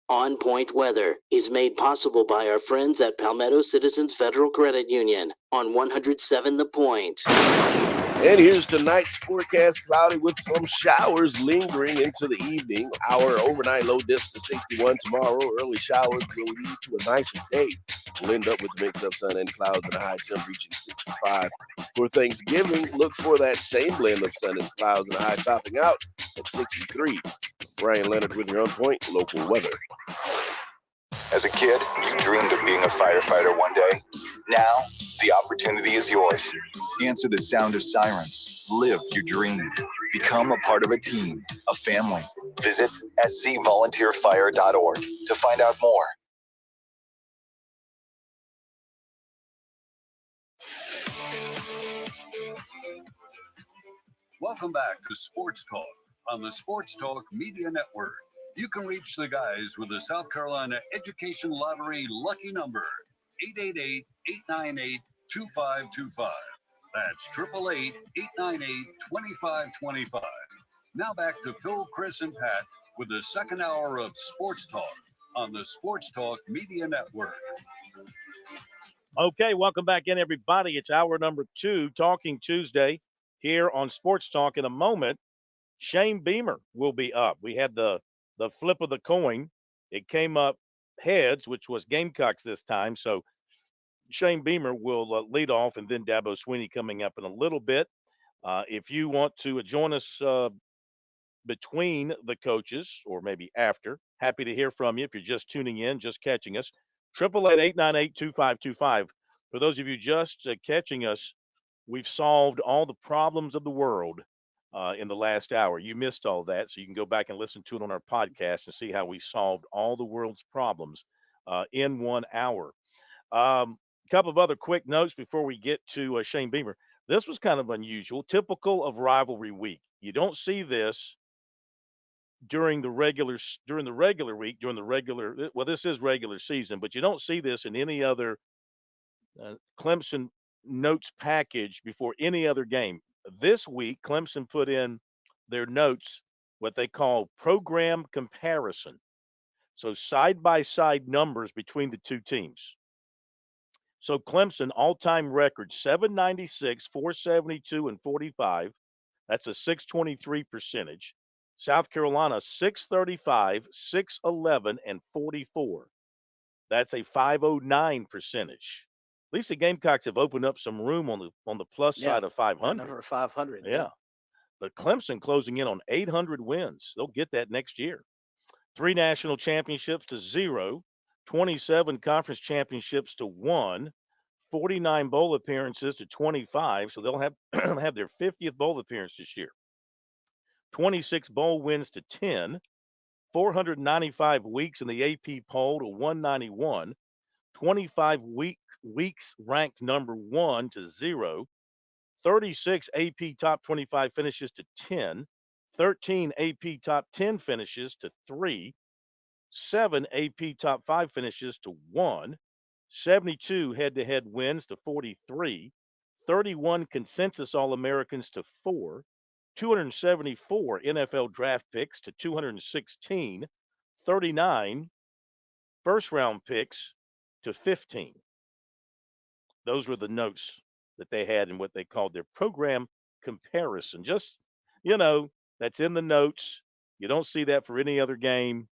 On Point Weather is made possible by our friends at Palmetto Citizens Federal Credit Union on 107 The Point. And here's tonight's forecast: cloudy with some showers lingering into the evening. Our overnight low dips to 61 tomorrow. Early showers will lead to a nicer day. We'll end up with a mix of sun and clouds and a high temp reaching 65. For Thanksgiving, look for that same blend of sun and clouds and a high topping out at 63. Brian Leonard with your On Point local weather. As a kid, you dreamed of being a firefighter one day. Now, the opportunity is yours. Answer the sound of sirens. Live your dream. Become a part of a team, a family. Visit scvolunteerfire.org to find out more. Welcome back to Sports Talk on the Sports Talk Media Network. You can reach the guys with the South Carolina Education Lottery lucky number, 888-898-2525. That's 888-898-2525. Now back to Phil, Chris, and Pat with the second hour of Sports Talk on the Sports Talk Media Network. Okay, welcome back in, everybody. It's hour number 2, Talking Tuesday, here on Sports Talk. In a moment, Shane Beamer will be up. We had the flip of the coin. It came up heads, which was Gamecocks this time. So Shane Beamer will lead off, and then Dabo Sweeney coming up in a little bit. If you want to join us between the coaches, or maybe after, happy to hear from you. If you're just tuning in, just catching us, 888-898-2525. For those of you just catching us, we've solved all the problems of the world in the last hour. You missed all that, so you can go back and listen to it on our podcast and see how we solved all the world's problems in 1 hour. Couple of other quick notes before we get to Shane Beamer. This was kind of unusual, typical of rivalry week. You don't see this during the regular week, well, this is regular season, but you don't see this in any other Clemson notes package before any other game. This week, Clemson put in their notes what they call program comparison. So side-by-side numbers between the two teams. So Clemson all-time record, 796, 472, and 45. That's a 623 percentage. South Carolina, 635, 611, and 44. That's a 509 percentage. At least the Gamecocks have opened up some room on the plus side of 500. Number 500. Yeah. But Clemson closing in on 800 wins. They'll get that next year. 3 national championships to 0, 27 conference championships to 1, 49 bowl appearances to 25. So they'll have have their 50th bowl appearance this year. 26 bowl wins to 10, 495 weeks in the AP poll to 191, 25 weeks ranked number 1 to 0, 36 AP top 25 finishes to 10, 13 AP top 10 finishes to 3, 7 AP top 5 finishes to 1, 72 head-to-head wins to 43, 31 consensus All-Americans to 4, 274 NFL draft picks to 216, 39 first-round picks to 15. Those were the notes that they had in what they called their program comparison. Just, that's in the notes. You don't see that for any other game.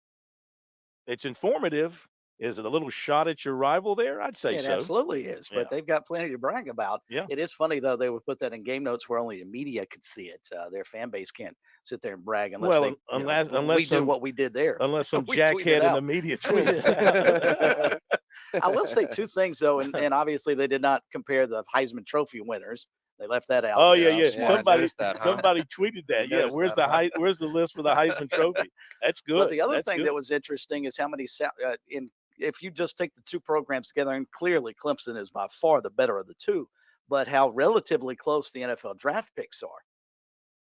It's informative. Is it a little shot at your rival there? I'd say It so. absolutely is, but Yeah. they've got plenty to brag about. Yeah. It is funny, though, they would put that in game notes where only the media could see it. Their fan base can't sit there and brag unless unless we do some- what we did there. Unless some We tweeted jackhead in out. the media tweeted it. I will say 2 things, though, and obviously they did not compare the Heisman Trophy winners. They left that out. Oh, They're yeah. smart. Somebody tweeted that. Yeah, where's the list for the Heisman Trophy? That's good. But the other That's thing good. that was interesting is how many if you just take the 2 programs together, and clearly Clemson is by far the better of the 2, but how relatively close the NFL draft picks are.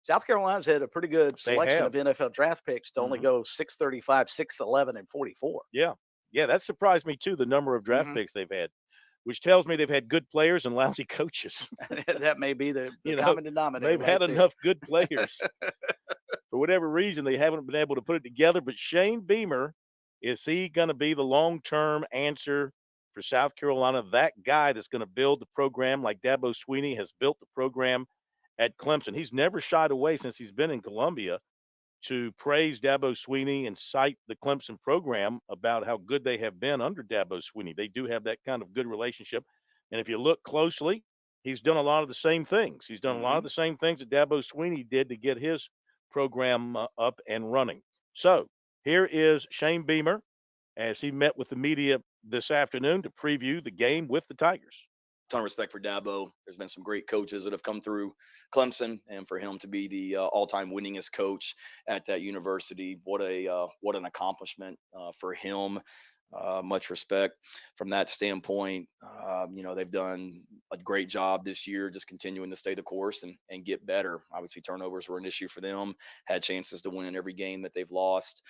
South Carolina's had a pretty good They selection have. of NFL draft picks to only go 635, 611, and 44. Yeah. Yeah, that surprised me too, the number of draft Mhm. picks they've had, which tells me they've had good players and lousy coaches. That may be the You know, common denominator. they've had right there. enough good players. For whatever reason, they haven't been able to put it together. But Shane Beamer, is he going to be the long-term answer for South Carolina? That guy that's going to build the program like Dabo Swinney has built the program at Clemson. He's never shied away since he's been in Columbia to praise Dabo Swinney and cite the Clemson program about how good they have been under Dabo Swinney. They do have that kind of good relationship. And if you look closely, he's done a lot of the same things. He's done a lot of the same things that Dabo Swinney did to get his program up and running. So here is Shane Beamer as he met with the media this afternoon to preview the game with the Tigers. Ton of respect for Dabo. There's been some great coaches that have come through Clemson, and for him to be the all-time winningest coach at that university, what an accomplishment for him. Much respect from that standpoint. They've done a great job this year, just continuing to stay the course and get better. Obviously, turnovers were an issue for them. Had chances to win every game that they've lost.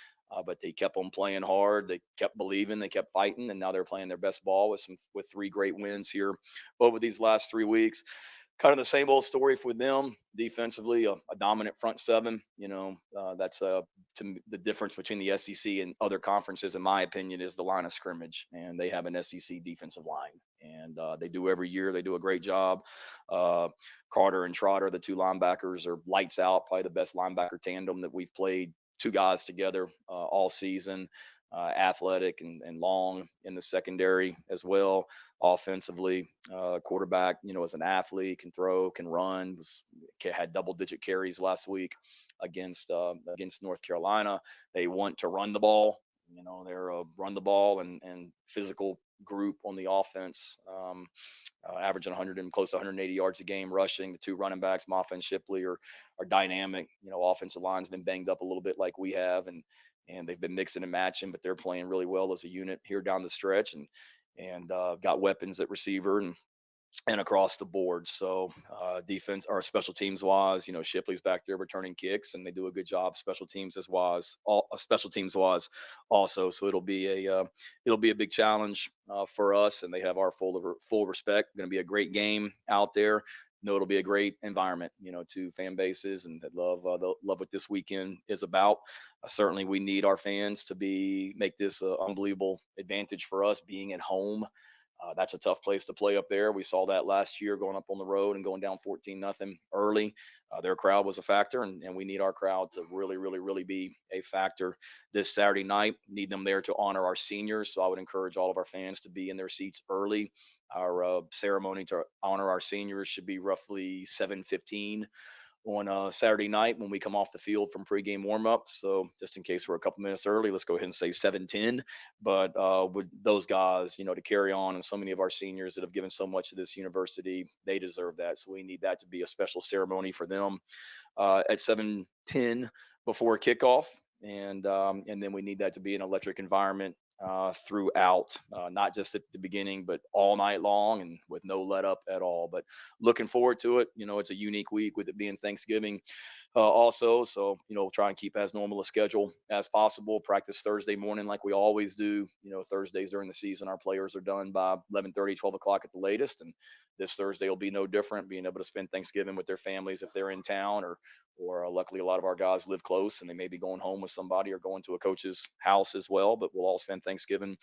But they kept on playing hard. They kept believing. They kept fighting, and now they're playing their best ball with 3 great wins here over these last 3 weeks. Kind of the same old story for them defensively. A dominant front seven. That's the difference between the SEC and other conferences, in my opinion, is the line of scrimmage, and they have an SEC defensive line, and they do every year. They do a great job. Carter and Trotter, the 2 linebackers, are lights out. Probably the best linebacker tandem that we've played. 2 guys together all season, athletic and long in the secondary as well. Offensively, quarterback, is an athlete, can throw, can run. Had double-digit carries last week against North Carolina. They want to run the ball. They're a run the ball and physical group on the offense. Averaging 100 and close to 180 yards a game rushing. The 2 running backs, Moffa and Shipley, are dynamic. Offensive line's been banged up a little bit like we have, and they've been mixing and matching, but they're playing really well as a unit here down the stretch, and got weapons at receiver and across the board. So defense or special teams wise, Shipley's back there returning kicks, and they do a good job special teams also. So it'll be a big challenge for us, and they have our full respect. Going to be a great game out there. It'll be a great environment, to fan bases, and love what this weekend is about. Certainly, we need our fans to make this an unbelievable advantage for us being at home. That's a tough place to play up there. We saw that last year going up on the road and going down 14-0 early. Their crowd was a factor, and we need our crowd to really, really, really be a factor this Saturday night. Need them there to honor our seniors. So I would encourage all of our fans to be in their seats early. Our ceremony to honor our seniors should be roughly 7:15 on Saturday night when we come off the field from pregame warmup. So just in case we're a couple minutes early, let's go ahead and say 7:10. But with those guys, to carry on, and so many of our seniors that have given so much to this university, they deserve that. So we need that to be a special ceremony for them at 7:10 before kickoff. And then we need that to be an electric environment throughout, not just at the beginning, but all night long and with no let up at all. But looking forward to it. It's a unique week with it being Thanksgiving also. So, try and keep as normal a schedule as possible. Practice Thursday morning like we always do. Thursdays during the season, our players are done by 11:30, 12 o'clock at the latest. And this Thursday will be no different, being able to spend Thanksgiving with their families if they're in town, or luckily a lot of our guys live close and they may be going home with somebody or going to a coach's house as well. But we'll all spend Thanksgiving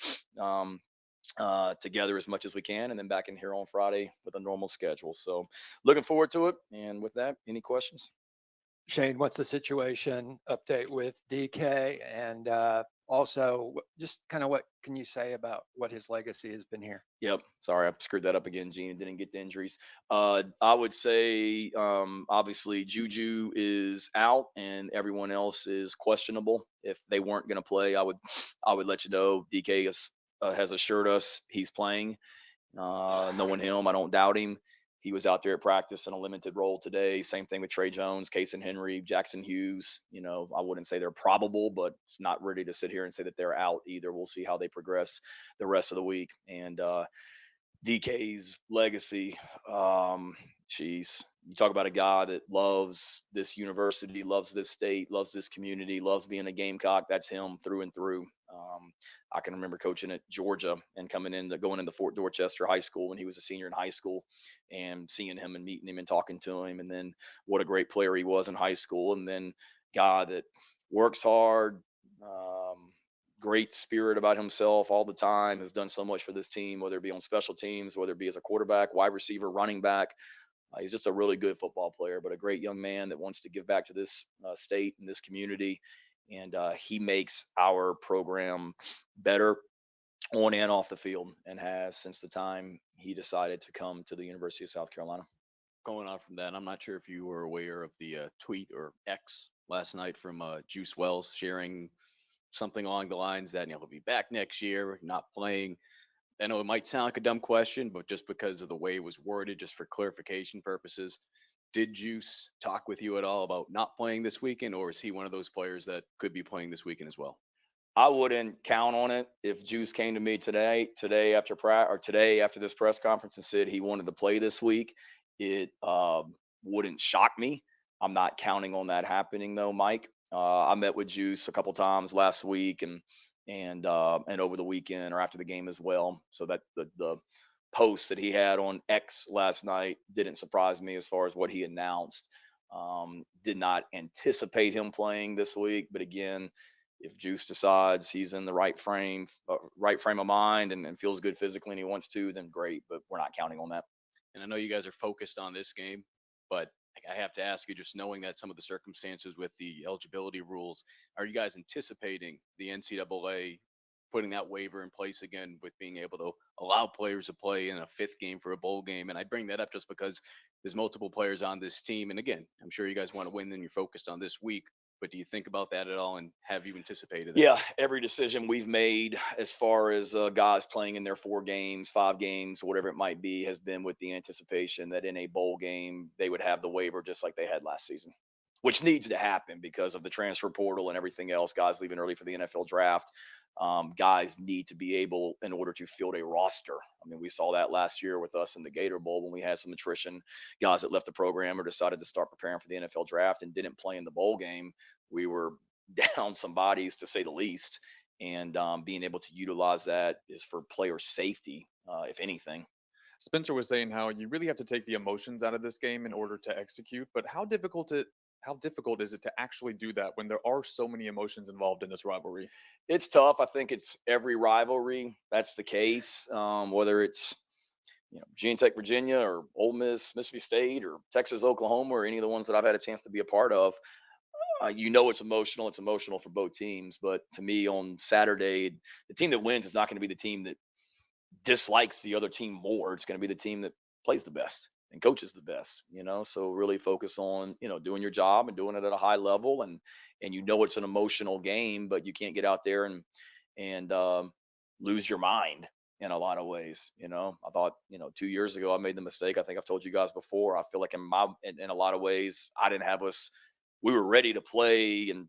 together as much as we can, and then back in here on Friday with a normal schedule. So looking forward to it. And with that, any questions? Shane, what's the situation update with DK? And also, just kind of what can you say about what his legacy has been here? Yep. Sorry, I screwed that up again, Gene, and didn't get the injuries. I would say, obviously, Juju is out and everyone else is questionable. If they weren't going to play, I would let you know. DK has assured us he's playing. Knowing him, I don't doubt him. He was out there at practice in a limited role today. Same thing with Trey Jones, Casey Henry, Jackson Hughes. I wouldn't say they're probable, but it's not ready to sit here and say that they're out either. We'll see how they progress the rest of the week. And DK's legacy, geez, you talk about a guy that loves this university, loves this state, loves this community, loves being a Gamecock. That's him through and through. I can remember coaching at Georgia and going into Fort Dorchester High School when he was a senior in high school, and seeing him and meeting him and talking to him, and then what a great player he was in high school, and then guy that works hard, great spirit about himself all the time, has done so much for this team, whether it be on special teams, whether it be as a quarterback, wide receiver, running back. He's just a really good football player, but a great young man that wants to give back to this state and this community. And he makes our program better on and off the field, and has since the time he decided to come to the University of South Carolina. Going on from that, I'm not sure if you were aware of the tweet or X last night from Juice Wells sharing something along the lines that he'll be back next year, not playing. I know it might sound like a dumb question, but just because of the way it was worded, just for clarification purposes, did Juice talk with you at all about not playing this weekend, or is he one of those players that could be playing this weekend as well? I wouldn't count on it. If Juice came to me today after this press conference and said he wanted to play this week, it wouldn't shock me. I'm not counting on that happening though, Mike. I met with Juice a couple times last week and over the weekend or after the game as well. So that the post that he had on X last night didn't surprise me as far as what he announced. Did not anticipate him playing this week, but again, if Juice decides he's in the right frame of mind and feels good physically and he wants to, then great. But we're not counting on that. And I know you guys are focused on this game, but I have to ask you, just knowing that some of the circumstances with the eligibility rules, are you guys anticipating the NCAA putting that waiver in place again with being able to allow players to play in a fifth game for a bowl game? And I bring that up just because there's multiple players on this team. And again, I'm sure you guys want to win and you're focused on this week. But do you think about that at all, and have you anticipated that? Yeah, every decision we've made as far as guys playing in their 4 games, 5 games, whatever it might be, has been with the anticipation that in a bowl game they would have the waiver just like they had last season, which needs to happen because of the transfer portal and everything else. Guys leaving early for the NFL draft. Guys need to be able, in order to field a roster. I mean, we saw that last year with us in the Gator Bowl when we had some attrition, guys that left the program or decided to start preparing for the NFL draft and didn't play in the bowl game. We were down some bodies, to say the least, and being able to utilize that is for player safety, if anything. Spencer was saying how you really have to take the emotions out of this game in order to execute, but how difficult is it to actually do that when there are so many emotions involved in this rivalry? It's tough. I think it's every rivalry that's the case. Whether it's Virginia Tech, Virginia, or Ole Miss, Mississippi State, or Texas, Oklahoma, or any of the ones that I've had a chance to be a part of. It's emotional. It's emotional for both teams. But to me, on Saturday, the team that wins is not going to be the team that dislikes the other team more. It's going to be the team that plays the best and coaches the best. So really focus on doing your job and doing it at a high level. And it's an emotional game, but you can't get out there and lose your mind in a lot of ways. I thought 2 years ago I made the mistake. I think I've told you guys before. I feel like in a lot of ways I didn't have us. We were ready to play and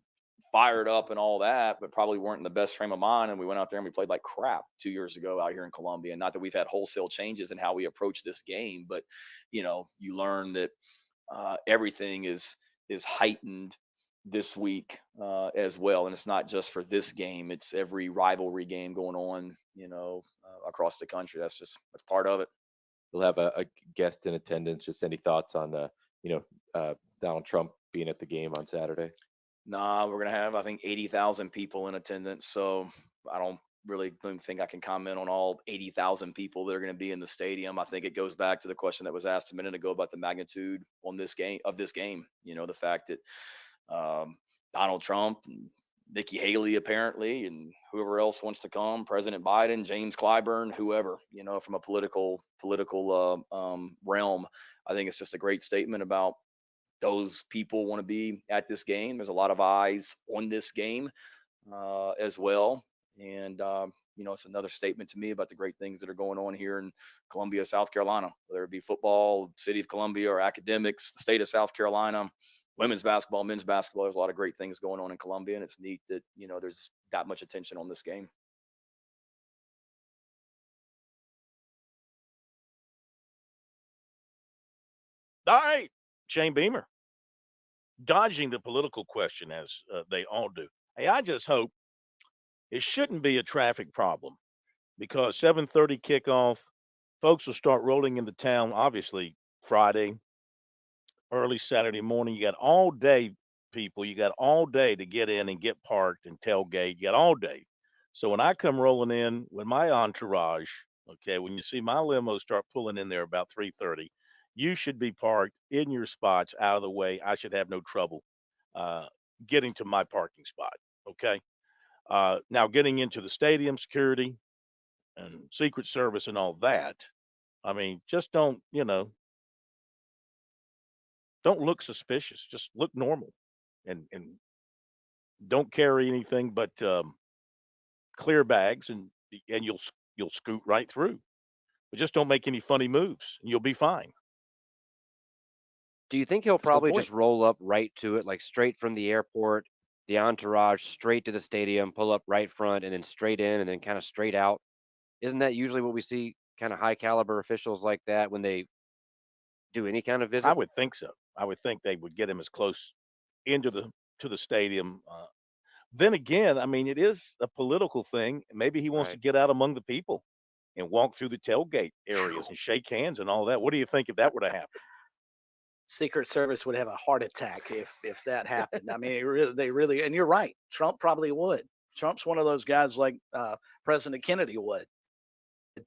fired up and all that, but probably weren't in the best frame of mind. And we went out there and we played like crap 2 years ago out here in Columbia. And not that we've had wholesale changes in how we approach this game, but you learn that everything is heightened this week as well. And it's not just for this game; it's every rivalry game going on, across the country. That's part of it. We'll have a guest in attendance. Just any thoughts on Donald Trump being at the game on Saturday? Nah, we're gonna have, I think, 80,000 people in attendance. So I don't really think I can comment on all 80,000 people that are going to be in the stadium. I think it goes back to the question that was asked a minute ago about the magnitude on this game. The fact that Donald Trump and Nikki Haley apparently, and whoever else wants to come, President Biden, James Clyburn, whoever, from a political realm. I think it's just a great statement about those people want to be at this game. There's a lot of eyes on this game as well. And, it's another statement to me about the great things that are going on here in Columbia, South Carolina, whether it be football, city of Columbia, or academics, the state of South Carolina, women's basketball, men's basketball. There's a lot of great things going on in Columbia, and it's neat that, there's that much attention on this game. All right. Shane Beamer, dodging the political question as they all do. Hey, I just hope it shouldn't be a traffic problem because 7:30 kickoff, folks will start rolling into town. Obviously, Friday, early Saturday morning. You got all day, people. You got all day to get in and get parked and tailgate. You got all day. So when I come rolling in with my entourage, okay, when you see my limo start pulling in there about 3:30, you should be parked in your spots out of the way. I should have no trouble uh, getting to my parking spot. Okay. Now getting into the stadium security and Secret Service and all that. I mean, just don't look suspicious. Just look normal, and don't carry anything but clear bags, and you'll scoot right through. But just don't make any funny moves, and you'll be fine. Do you think he'll That's a good probably point. just roll up right to it, like straight from the airport, the entourage, straight to the stadium, pull up right front, and then straight in, and then kind of straight out? Isn't that usually what we see kind of high caliber officials like that when they do any kind of I visit? would think so. I would think they would get him as close into the stadium. Then again, I mean, it is a political thing. Maybe he wants to Right. get out among the people and walk through the tailgate areas and shake hands and all that. What do you think if that were to happen? Secret Service would have a heart attack if that happened. I mean, they really, and you're right. Trump probably would. Trump's one of those guys like President Kennedy would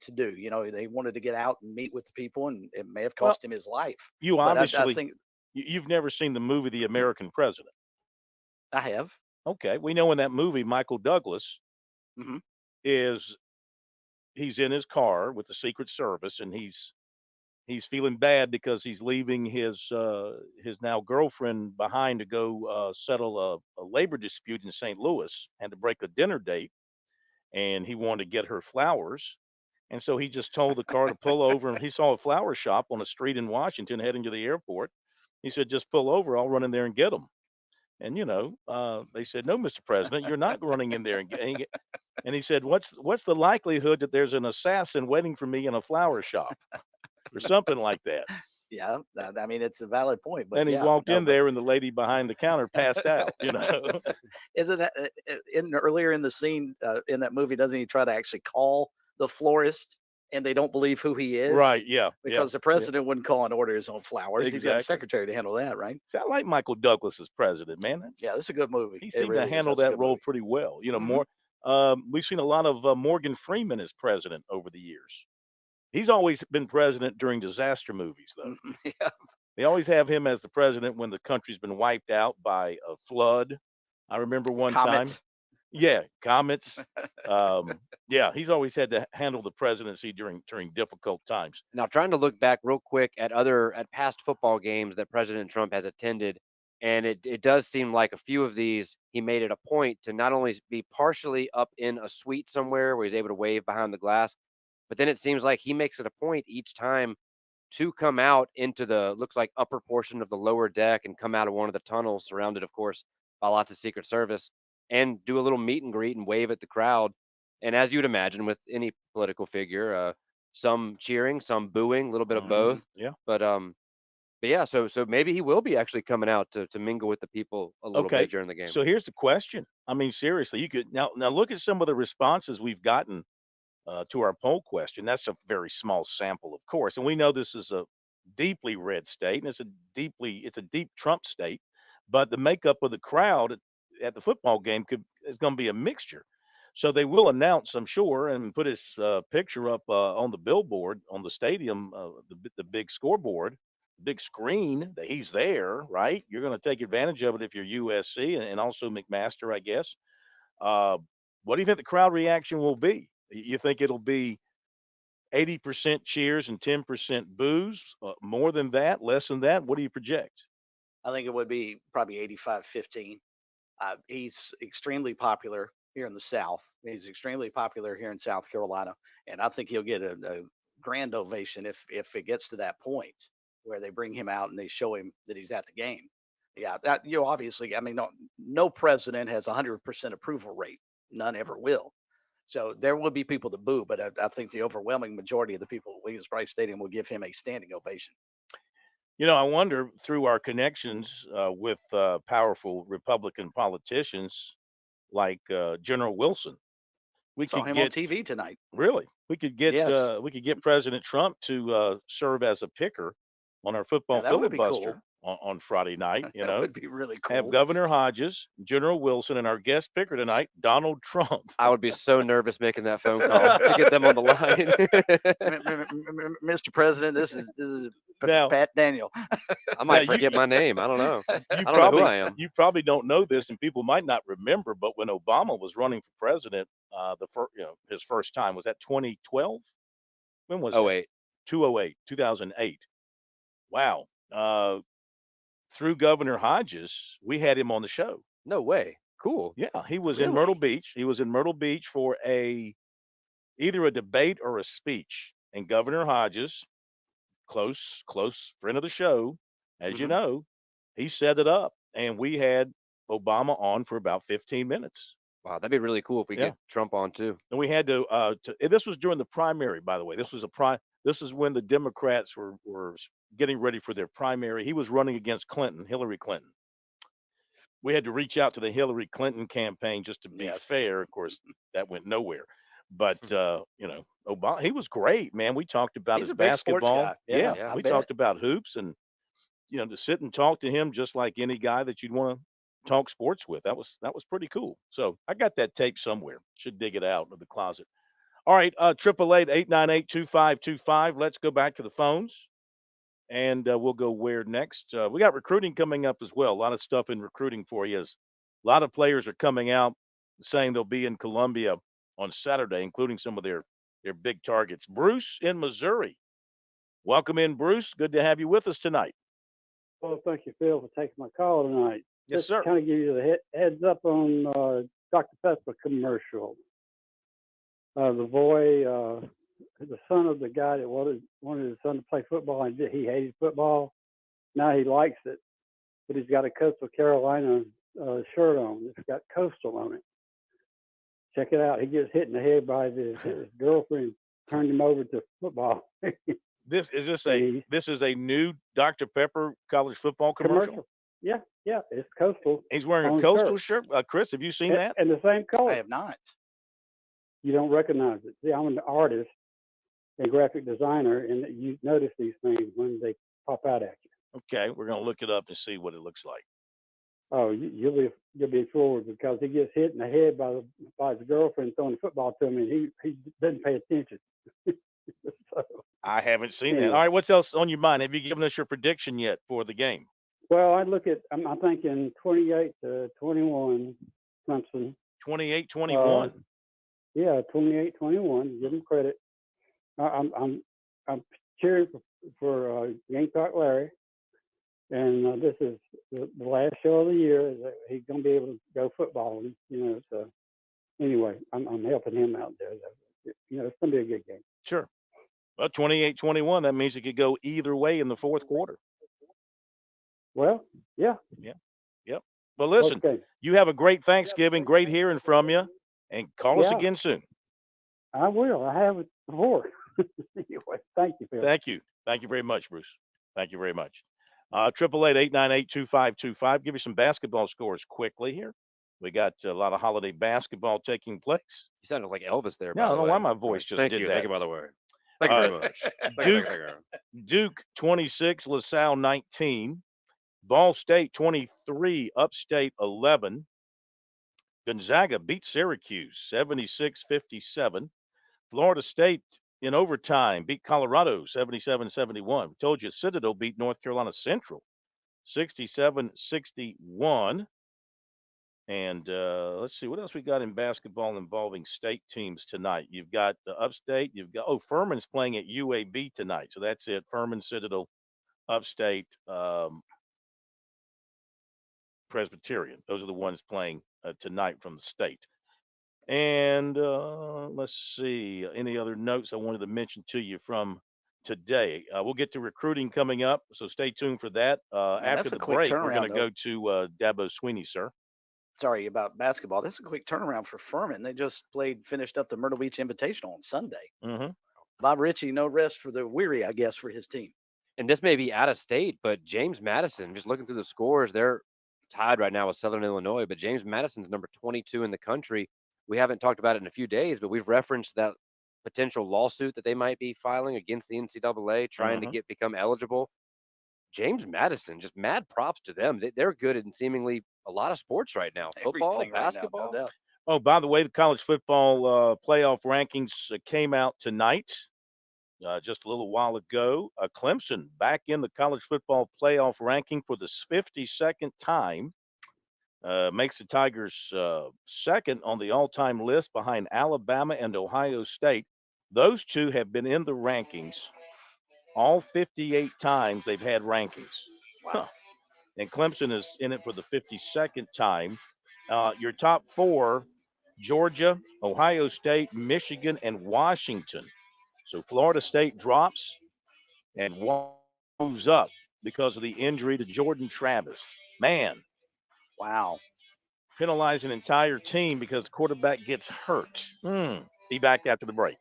to do. You know, they wanted to get out and meet with the people, and it may have Well, cost him his life. you But I obviously think you've never seen the movie The American President. I have. Okay, we know in that movie Michael Douglas Hmm. is he's in his car with the Secret Service and he's feeling bad because he's leaving his now girlfriend behind to go settle a labor dispute in St. Louis and to break a dinner date, and he wanted to get her flowers. And so he just told the car to pull over, and he saw a flower shop on a street in Washington heading to the airport. He said, "Just pull over. I'll run in there and get them." And they said, "No, Mr. President, you're not running in there and he said, "What's the likelihood that there's an assassin waiting for me in a flower shop or something like that?" Yeah, I mean, it's a valid point. But Then he yeah, walked no, in but there, and the lady behind the counter passed out. isn't that earlier in the scene in that movie? Doesn't he try to actually call the florist, and they don't believe who he is? Right? Yeah. Yeah. Because the Yeah. president wouldn't call and order his own flowers. He's got a Exactly. secretary to handle that, right? See, I like Michael Douglas as president, man. Yeah, that's a good movie. He It seemed to really is. handle That's a that good role movie. pretty well. Mhm. We've seen a lot of Morgan Freeman as president over the years. He's always been president during disaster movies, though. Yeah. They always have him as the president when the country's been wiped out by a flood. I remember one time. Comet. Yeah, comets. Yeah, he's always had to handle the presidency during difficult times. Now, trying to look back real quick at past football games that President Trump has attended, and it does seem like a few of these he made it a point to not only be partially up in a suite somewhere where he's able to wave behind the glass, but then it seems like he makes it a point each time to come out into the looks like upper portion of the lower deck and come out of one of the tunnels, surrounded, of course, by lots of Secret Service, and do a little meet and greet and wave at the crowd. And as you'd imagine with any political figure, some cheering, some booing, a little bit of both. Yeah. But yeah, so maybe he will be actually coming out to mingle with the people a little Okay. bit during the game. So here's the question. I mean, seriously, you could now look at some of the responses we've gotten to our poll question. That's a very small sample, of course, and we know this is a deeply red state, and it's a deep Trump state. But the makeup of the crowd at the football game is going to be a mixture. So they will announce, I'm sure, and put his picture up on the billboard on the stadium, the big scoreboard, big screen that he's there. Right, you're going to take advantage of it if you're USC and also McMaster, I guess. Uh, what do you think the crowd reaction will be? You think it'll be 80% cheers and 10% boos? More than that? Less than that? What do you project? I think it would be probably 85-15. He's extremely popular here in the South. He's extremely popular here in South Carolina, and I think he'll get a grand ovation if it gets to that point where they bring him out and they show him that he's at the game. Yeah, obviously, I mean, no president has 100% approval rate. None ever will. So there will be people that boo, but I think the overwhelming majority of the people at Williams-Brice Stadium will give him a standing ovation. I wonder through our connections with powerful Republican politicians like General Wilson, we Saw could him on get TV tonight. really Yes. we could get President Trump to serve as a picker on our Yeah, football that would be cool. filibuster on Friday night. That would be really Have cool. Governor Hodges, General Wilson, and our guest picker tonight, Donald Trump. I would be so nervous making that phone call to get them on the line. Mr. President, this is Now, Pat Daniel. I might forget my name. I don't know. You I don't know who I am. You probably don't know this, and people might not remember. But when Obama was running for president, his first time was that 2012. When was Oh that? wait, 2008. Wow. Through Governor Hodges, we had him on the show. no way. Cool. Yeah, he was in Myrtle Really? Beach. He was in Myrtle Beach for either a debate or a speech. And Governor Hodges, close friend of the show, as you Mhm. know, he set it up, and we had Obama on for about 15 minutes. Wow, that'd be really cool if we Yeah. get Trump on too. And we had and this was during the primary, by the way. This is when the Democrats were getting ready for their primary. He was running against Hillary Clinton. We had to reach out to the Hillary Clinton campaign just to be fair. Of course, that went nowhere. But Obama, he was great, man. We talked about He's his a big sports basketball. guy. Yeah, I We bet. talked about hoops, and to sit and talk to him just like any guy that you'd want to talk sports with. That was pretty cool. So I got that tape somewhere. Should dig it out of the closet. All right, 888-898-2525. Let's go back to the phones, and we'll go where next. We got recruiting coming up as well. A lot of stuff in recruiting for you. As a lot of players are coming out saying they'll be in Columbia on Saturday, including some of their big targets. Bruce in Missouri. Welcome in, Bruce. Good to have you with us tonight. Well, thank you, Phil, for taking my call tonight. Yes, Just sir. to kind of give you the heads up on Dr. Pepper commercial. The boy, the son of the guy that wanted his son to play football, and he hated football. Now he likes it, but he's got a Coastal Carolina shirt on. It's got Coastal on it. Check it out. He gets hit in the head by his girlfriend, turned him over to football. This is a new Dr. Pepper college football commercial. Yeah, it's Coastal. He's wearing on a Coastal shirt. Chris, have you seen that? And the same color. I have not. You don't recognize it. See, I'm an artist and graphic designer, and you notice these things when they pop out at you. Okay, we're gonna look it up and see what it looks like. Oh, you'll be floored because he gets hit in the head by his girlfriend throwing the football to him, and he doesn't pay attention. So, I haven't seen that. anyway. All right, what's else on your mind? Have you given us your prediction yet for the game? Well, I'm thinking 28-21, Clemson. 28-21. Yeah, 28-21. Give them credit. I'm cheering for Gamecock Larry, and this is the last show of the year that he's going to be able to go footballing. So anyway, I'm helping him out there. It's going to be a good game. Sure. Well, 28-21. That means it could go either way in the fourth quarter. Well, yeah. Yep. But listen, Okay. you have a great Thanksgiving. Great hearing from you, and call us Yeah. again soon. I will. I have it before. Anyway, thank you, Phil. Thank you. Thank you very much, Bruce. Thank you very much. 888-898-2525. Give you some basketball scores quickly here. We got a lot of holiday basketball taking place. You sounded like Elvis there. No, I by don't the know why way. my voice just Thank did you. that. Thank you, by the way. Thank you very much. Thank you, thank you. Duke 26, LaSalle 19. Ball State 23, Upstate 11. Gonzaga beat Syracuse 76-57. Florida State in overtime beat Colorado 77-71. We told you Citadel beat North Carolina Central 67-61. And let's see what else we got in basketball involving state teams tonight. You've got the Upstate. Furman's playing at UAB tonight, so that's it. Furman, Citadel, Upstate, Presbyterian. Those are the ones playing tonight from the state. And let's see, any other notes I wanted to mention to you from today. We'll get to recruiting coming up, so stay tuned for that. After the break, we're going to go to Dabo Sweeney, sir. Sorry about basketball. That's a quick turnaround for Furman. They just finished up the Myrtle Beach Invitational on Sunday. Mm-hmm. Bob Ritchie, no rest for the weary, I guess, for his team. And this may be out of state, but James Madison, just looking through the scores, they're tied right now with Southern Illinois, but James Madison's number 22 in the country. We haven't talked about it in a few days, but we've referenced that potential lawsuit that they might be filing against the NCAA trying to become eligible. James Madison, just mad props to them. They're good in seemingly a lot of sports right now. Football, Everything right now, basketball. no doubt. Oh, by the way, the college football playoff rankings came out tonight. Just a little while ago, Clemson back in the college football playoff ranking for the 52nd time. Makes the Tigers second on the all-time list behind Alabama and Ohio State. Those two have been in the rankings all 58 times they've had rankings. Huh. And Clemson is in it for the 52nd time. Your top four, Georgia, Ohio State, Michigan, and Washington. So Florida State drops and moves up because of the injury to Jordan Travis. Man. Wow. Penalize an entire team because the quarterback gets hurt. Be back after the break.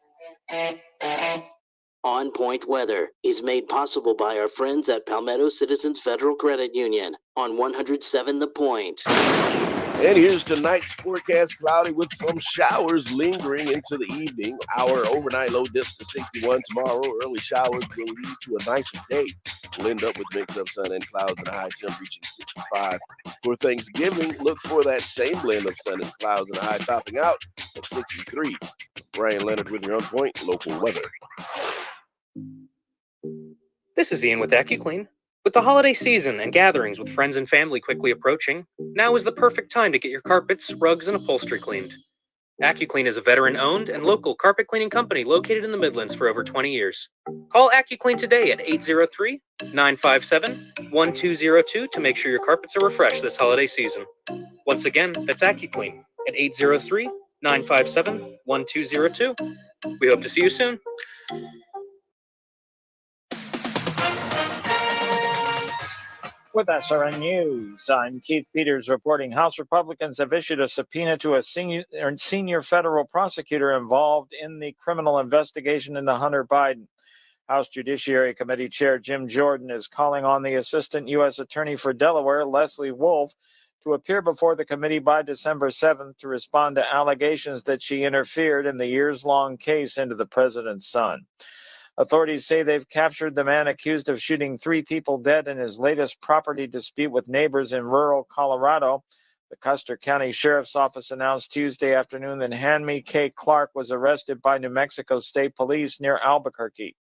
On Point Weather is made possible by our friends at Palmetto Citizens Federal Credit Union on 107 The Point. And here's tonight's forecast: cloudy with some showers lingering into the evening. Our overnight low dips to 61 tomorrow. Early showers will lead to a nicer day. We'll end up with mix of sun and clouds and a high temp reaching 65. For Thanksgiving, look for that same blend of sun and clouds and a high topping out at 63. Brian Leonard with your On Point local weather. This is Ian with AccuClean. With the holiday season and gatherings with friends and family quickly approaching, now is the perfect time to get your carpets, rugs, and upholstery cleaned. AccuClean is a veteran-owned and local carpet cleaning company located in the Midlands for over 20 years. Call AccuClean today at 803-957-1202 to make sure your carpets are refreshed this holiday season. Once again, that's AccuClean at 803-957-1202. We hope to see you soon. With SRN News, I'm Keith Peters reporting House Republicans have issued a subpoena to a senior federal prosecutor involved in the criminal investigation into Hunter Biden. House Judiciary Committee Chair Jim Jordan is calling on the Assistant U.S. Attorney for Delaware, Leslie Wolf, to appear before the committee by December 7th to respond to allegations that she interfered in the years-long case into the president's son. Authorities say they've captured the man accused of shooting 3 people dead in his latest property dispute with neighbors in rural Colorado. The Custer County Sheriff's Office announced Tuesday afternoon that Hanmi K. Clark was arrested by New Mexico State Police near Albuquerque.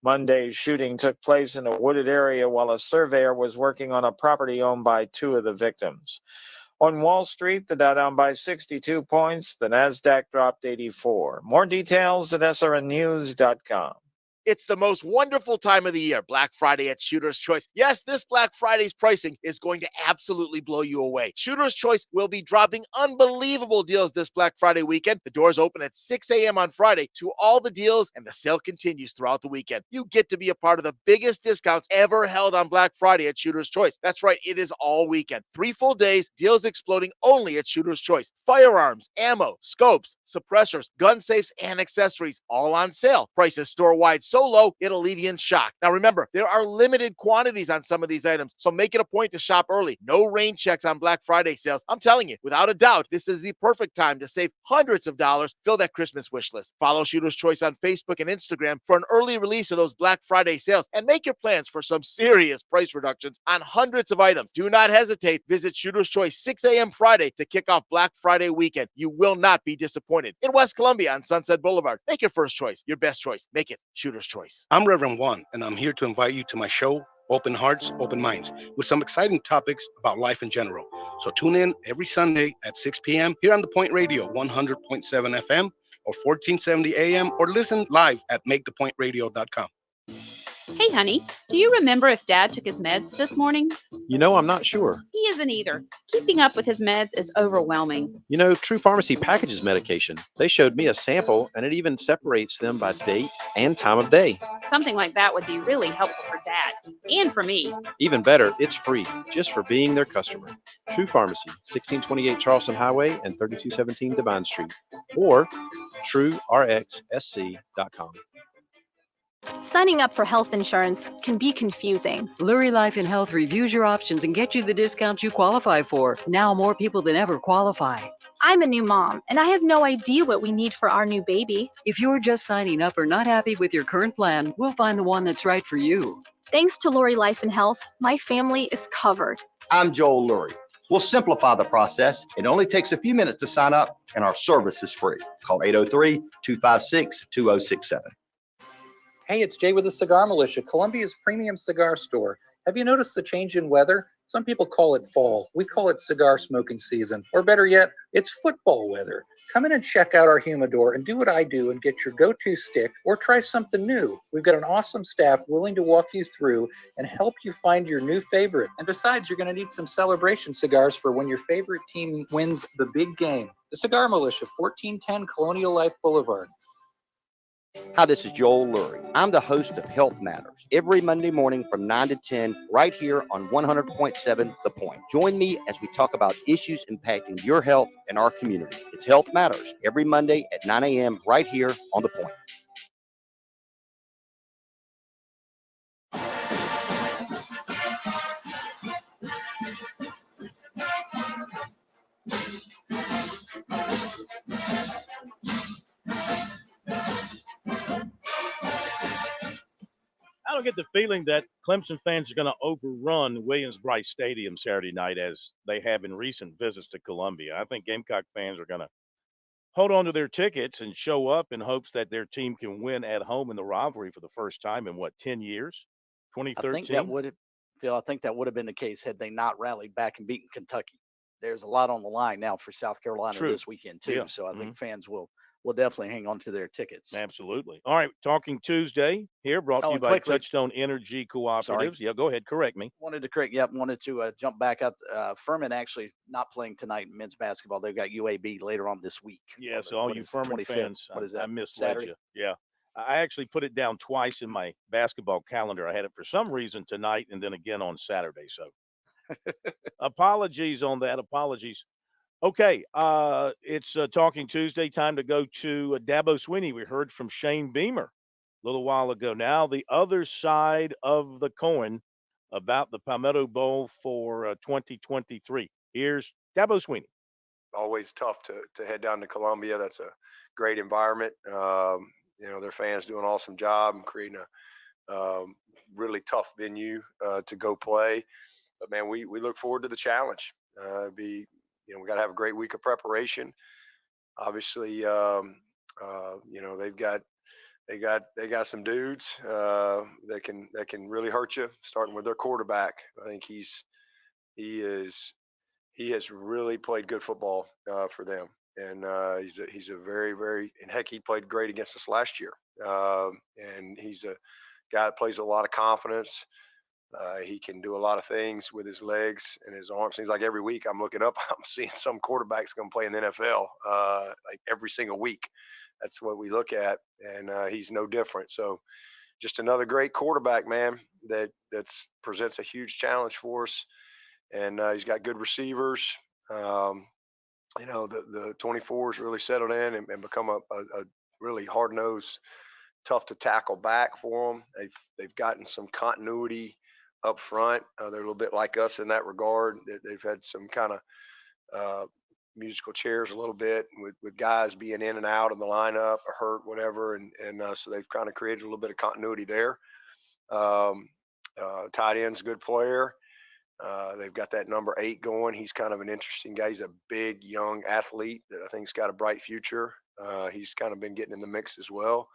Monday's shooting took place in a wooded area while a surveyor was working on a property owned by 2 of the victims. On Wall Street, the Dow down by 62 points. The Nasdaq dropped 84. More details at srnnews.com. It's the most wonderful time of the year, Black Friday at Shooter's Choice. Yes, this Black Friday's pricing is going to absolutely blow you away. Shooter's Choice will be dropping unbelievable deals this Black Friday weekend. The doors open at 6 a.m. on Friday to all the deals, and the sale continues throughout the weekend. You get to be a part of the biggest discounts ever held on Black Friday at Shooter's Choice. That's right, it is all weekend. 3 full days, deals exploding only at Shooter's Choice. Firearms, ammo, scopes, suppressors, gun safes, and accessories, all on sale. Prices store-wide so low, it'll leave you in shock. Now remember, there are limited quantities on some of these items, so make it a point to shop early. No rain checks on Black Friday sales. I'm telling you, without a doubt, this is the perfect time to save hundreds of dollars. Fill that Christmas wish list. Follow Shooter's Choice on Facebook and Instagram for an early release of those Black Friday sales, and make your plans for some serious price reductions on hundreds of items. Do not hesitate. Visit Shooter's Choice 6 a.m. Friday to kick off Black Friday weekend. You will not be disappointed. In West Columbia on Sunset Boulevard. Make your first choice, your best choice. Make it Shooter's Choice. I'm Reverend Juan, and I'm here to invite you to my show, Open Hearts, Open Minds, with some exciting topics about life in general. So tune in every Sunday at 6 p.m. here on The Point Radio, 100.7 FM or 1470 AM, or listen live at makethepointradio.com. Hey, honey, do you remember if Dad took his meds this morning? You know, I'm not sure. He isn't either. Keeping up with his meds is overwhelming. You know, True Pharmacy packages medication. They showed me a sample, and it even separates them by date and time of day. Something like that would be really helpful for Dad and for me. Even better, it's free, just for being their customer. True Pharmacy, 1628 Charleston Highway and 3217 Devine Street, or truerxsc.com. Signing up for health insurance can be confusing. Lurie Life and Health reviews your options and gets you the discounts you qualify for. Now more people than ever qualify. I'm a new mom, and I have no idea what we need for our new baby. If you're just signing up or not happy with your current plan, we'll find the one that's right for you. Thanks to Lori Life and Health, my family is covered. I'm Joel Lurie. We'll simplify the process. It only takes a few minutes to sign up, and our service is free. Call 803-256-2067. Hey, it's Jay with the Cigar Militia, Columbia's premium cigar store. Have you noticed the change in weather? Some people call it fall. We call it cigar smoking season. Or better yet, it's football weather. Come in and check out our humidor and do what I do and get your go-to stick or try something new. We've got an awesome staff willing to walk you through and help you find your new favorite. And besides, you're going to need some celebration cigars for when your favorite team wins the big game. The Cigar Militia, 1410 Colonial Life Boulevard. Hi, this is Joel Lurie. I'm the host of Health Matters every Monday morning from 9 to 10 right here on 100.7 The Point. Join me as we talk about issues impacting your health and our community. It's Health Matters every Monday at 9 a.m. right here on The Point. I don't get the feeling that Clemson fans are going to overrun Williams-Brice Stadium Saturday night as they have in recent visits to Columbia. I think Gamecock fans are going to hold on to their tickets and show up in hopes that their team can win at home in the rivalry for the first time in, 10 years? 2013? I think that would have been the case had they not rallied back and beaten Kentucky. There's a lot on the line now for South Carolina this weekend, too. Yeah. So I think fans will definitely hang on to their tickets. Absolutely. All right, Talking Tuesday here, brought to you by quickly, Touchstone Energy Cooperatives. Sorry. Yeah, go ahead, correct me. Wanted to jump back up. Furman actually not playing tonight in men's basketball. They've got UAB later on this week. Yeah, so all you Furman fans, what is that? I misled Saturday? you. Yeah. I actually put it down twice in my basketball calendar. I had it for some reason tonight and then again on Saturday. So apologies on that. Apologies. Okay, it's Talking Tuesday. Time to go to Dabo Swinney. We heard from Shane Beamer a little while ago. Now the other side of the coin about the Palmetto Bowl for 2023. Here's Dabo Swinney. Always tough to head down to Columbia. That's a great environment. Their fans do an awesome job and creating a really tough venue to go play. But man, we look forward to the challenge. We got to have a great week of preparation. Obviously, they got some dudes that can really hurt you. Starting with their quarterback, I think he has really played good football for them, and he's a very, very, and heck, he played great against us last year. And he's a guy that plays a lot of confidence. He can do a lot of things with his legs and his arms. Seems like every week I'm looking up, I'm seeing some quarterback's going to play in the NFL like every single week. That's what we look at, and he's no different. So just another great quarterback, man, that's presents a huge challenge for us. And he's got good receivers. The 24s really settled in and become a really hard-nosed, tough to tackle back for them. They've gotten some continuity up front. They're a little bit like us in that regard. They've had some kind of musical chairs a little bit with guys being in and out of the lineup or hurt, whatever. And so they've kind of created a little bit of continuity there. Tight end's a good player. They've got that number 8 going. He's kind of an interesting guy. He's a big, young athlete that I think's got a bright future. He's kind of been getting in the mix as well.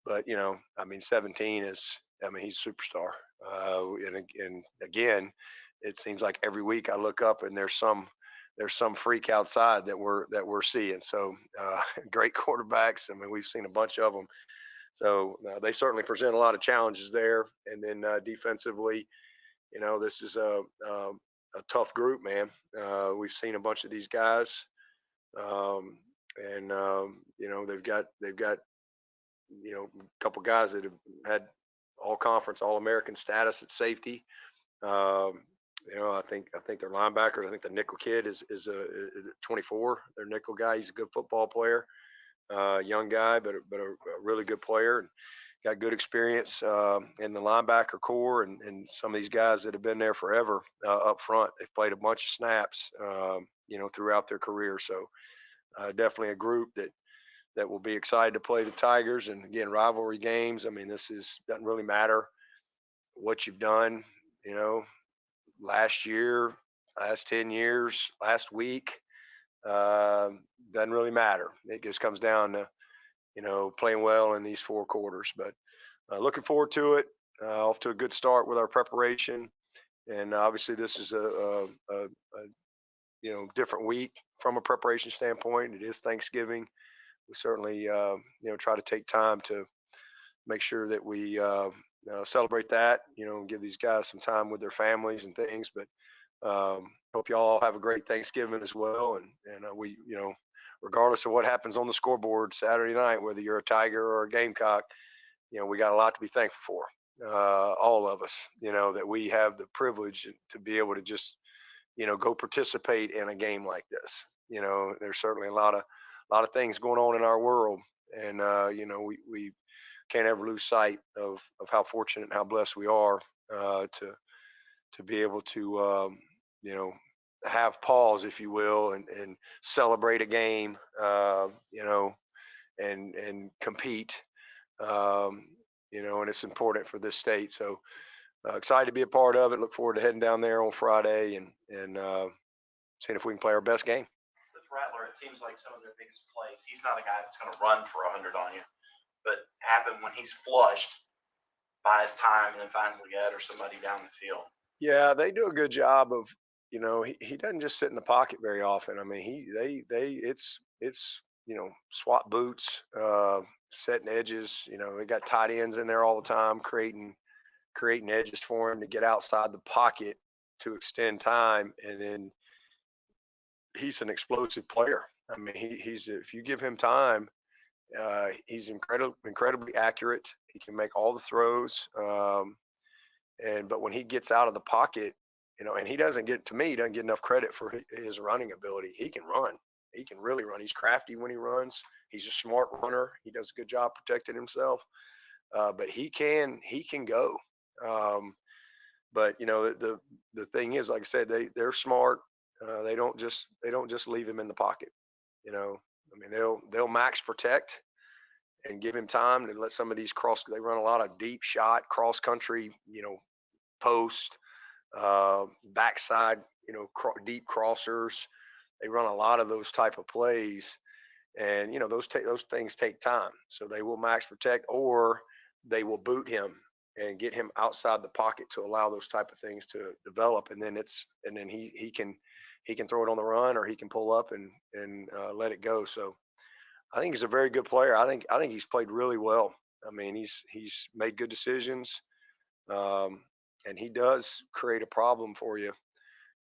But, 17 he's a superstar. And again, it seems like every week I look up and there's some freak outside that we're seeing. So great quarterbacks. We've seen a bunch of them. So they certainly present a lot of challenges there. And then defensively, this is a tough group, man. We've seen a bunch of these guys, and they've got a couple guys that have had all conference, all American status at safety. I think their linebackers. I think the nickel kid is 24. Their nickel guy. He's a good football player, young guy, but a really good player. And got good experience in the linebacker core, and some of these guys that have been there forever up front. They've played a bunch of snaps, throughout their career. So definitely a group that will be excited to play the Tigers. And again, rivalry games. I mean, doesn't really matter what you've done, last year, last 10 years, last week. Doesn't really matter. It just comes down to, playing well in these 4 quarters. But looking forward to it. Off to a good start with our preparation. And obviously this is a different week from a preparation standpoint. It is Thanksgiving. We certainly, try to take time to make sure that we celebrate that, give these guys some time with their families and things. But hope you all have a great Thanksgiving as well. And we, regardless of what happens on the scoreboard Saturday night, whether you're a Tiger or a Gamecock, we got a lot to be thankful for. All of us, that we have the privilege to be able to just, go participate in a game like this. There's certainly a lot of things going on in our world, and we can't ever lose sight of how fortunate and how blessed we are to be able to have pause, if you will, and celebrate a game, and compete, and it's important for this state. So excited to be a part of it. Look forward to heading down there on Friday and seeing if we can play our best game. With Rattler, it seems like some of their biggest plays, he's not a guy that's going to run for 100 on you, but happen when he's flushed, buys time, and then finds Leggett or somebody down the field. Yeah, they do a good job of, he doesn't just sit in the pocket very often. I mean, it's swat boots, setting edges. They got tight ends in there all the time, creating edges for him to get outside the pocket to extend time, and then he's an explosive player. I mean, he's if you give him time, he's incredibly accurate. He can make all the throws, but when he gets out of the pocket, and he doesn't get enough credit for his running ability. He can run. He can really run. He's crafty when he runs. He's a smart runner. He does a good job protecting himself. But he can go. But the thing is, like I said, they're smart. They don't just leave him in the pocket. I mean, they'll max protect and give him time to let some of these they run a lot of deep shot, cross country, post, backside, deep crossers. They run a lot of those type of plays, and those things take time. So they will max protect, or they will boot him and get him outside the pocket to allow those type of things to develop. And then he can throw it on the run, or he can pull up and let it go. So I think he's a very good player. I think he's played really well. I mean, he's made good decisions, and he does create a problem for you,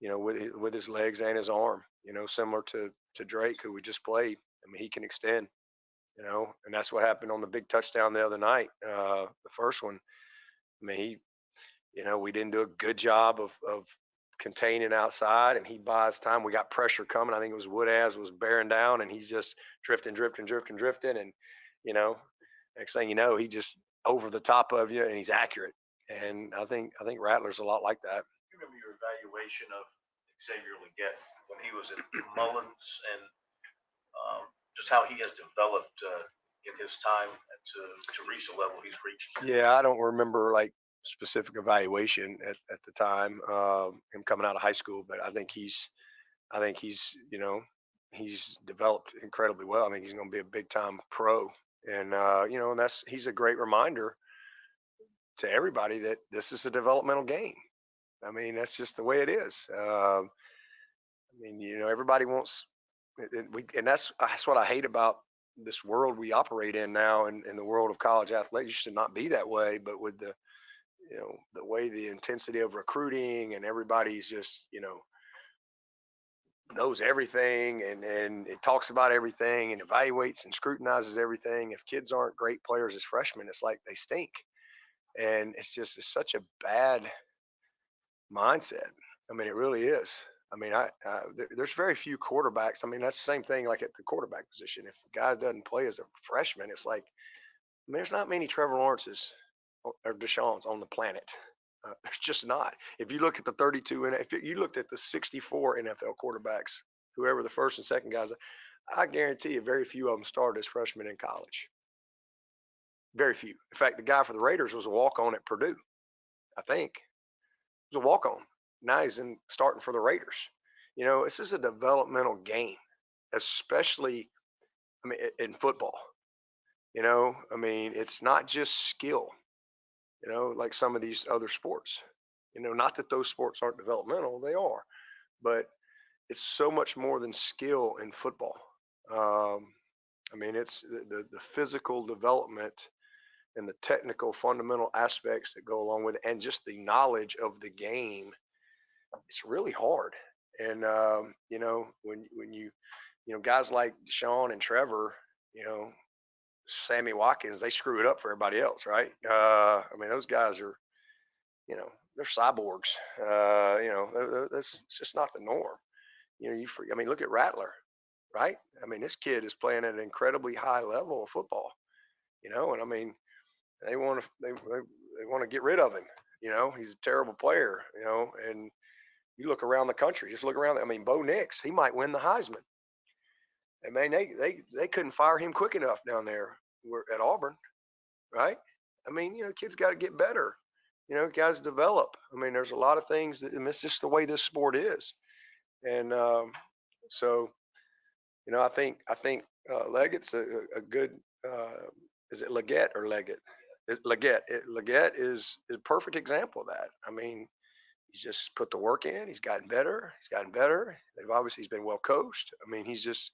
with his legs and his arm. Similar to Drake, who we just played. I mean, he can extend. And that's what happened on the big touchdown the other night, the first one. I mean, we didn't do a good job of containing outside, and he buys time. We got pressure coming. I think it was Woodaz was bearing down, and he's just drifting, and next thing you know, he just over the top of you, and he's accurate. And I think Rattler's a lot like that. Remember your evaluation of Xavier Leggett when he was at Mullins, and just how he has developed in his time to reach the level he's reached. Yeah, I don't remember like specific evaluation at the time, him coming out of high school, but I think he's he's developed incredibly well. I think he's going to be a big time pro, and he's a great reminder to everybody that this is a developmental game. I mean, that's just the way it is. I mean, everybody wants, and that's what I hate about this world we operate in now, in the world of college athletics. You should not be that way, but with the way the intensity of recruiting, and everybody's just knows everything, and it talks about everything and evaluates and scrutinizes everything. If kids aren't great players as freshmen, it's like they stink, and it's such a bad mindset. I mean, it really is. I mean, there's very few quarterbacks. I mean, that's the same thing like at the quarterback position. If a guy doesn't play as a freshman, it's like, there's not many Trevor Lawrences or Deshaun's on the planet. There's just not. If you look at the 32, and if you looked at the 64 NFL quarterbacks, whoever the first and second guys are, I guarantee you very few of them started as freshmen in college. Very few. In fact, the guy for the Raiders was a walk-on at Purdue, I think. He was a walk-on. Now he's starting for the Raiders. You know, this is a developmental game, especially, I mean, in football. You know, I mean, it's not just skill, you know, like some of these other sports. You know, not that those sports aren't developmental, they are, but it's so much more than skill in football. I mean, it's the physical development and the technical fundamental aspects that go along with it, and just the knowledge of the game. It's really hard. And you know, when you know, guys like Deshaun and Trevor, you know, Sammy Watkins, they screw it up for everybody else, right? I mean, those guys are, you know, they're cyborgs. You know, that's just not the norm. You know, I mean, look at Rattler, right? I mean, this kid is playing at an incredibly high level of football. You know, and I mean, they want to get rid of him. You know, he's a terrible player. You know, and you look around the country, just look around. I mean, Bo Nix, he might win the Heisman. And man, they couldn't fire him quick enough down there at Auburn, right? I mean, you know, kids got to get better. You know, guys develop. I mean, there's a lot of things and it's just the way this sport is. And so, you know, I think Leggett's a good. Is it Leggett or Leggett? Leggett. Leggett is a perfect example of that. I mean, he's just put the work in. He's gotten better. He's been well coached. I mean, he's just,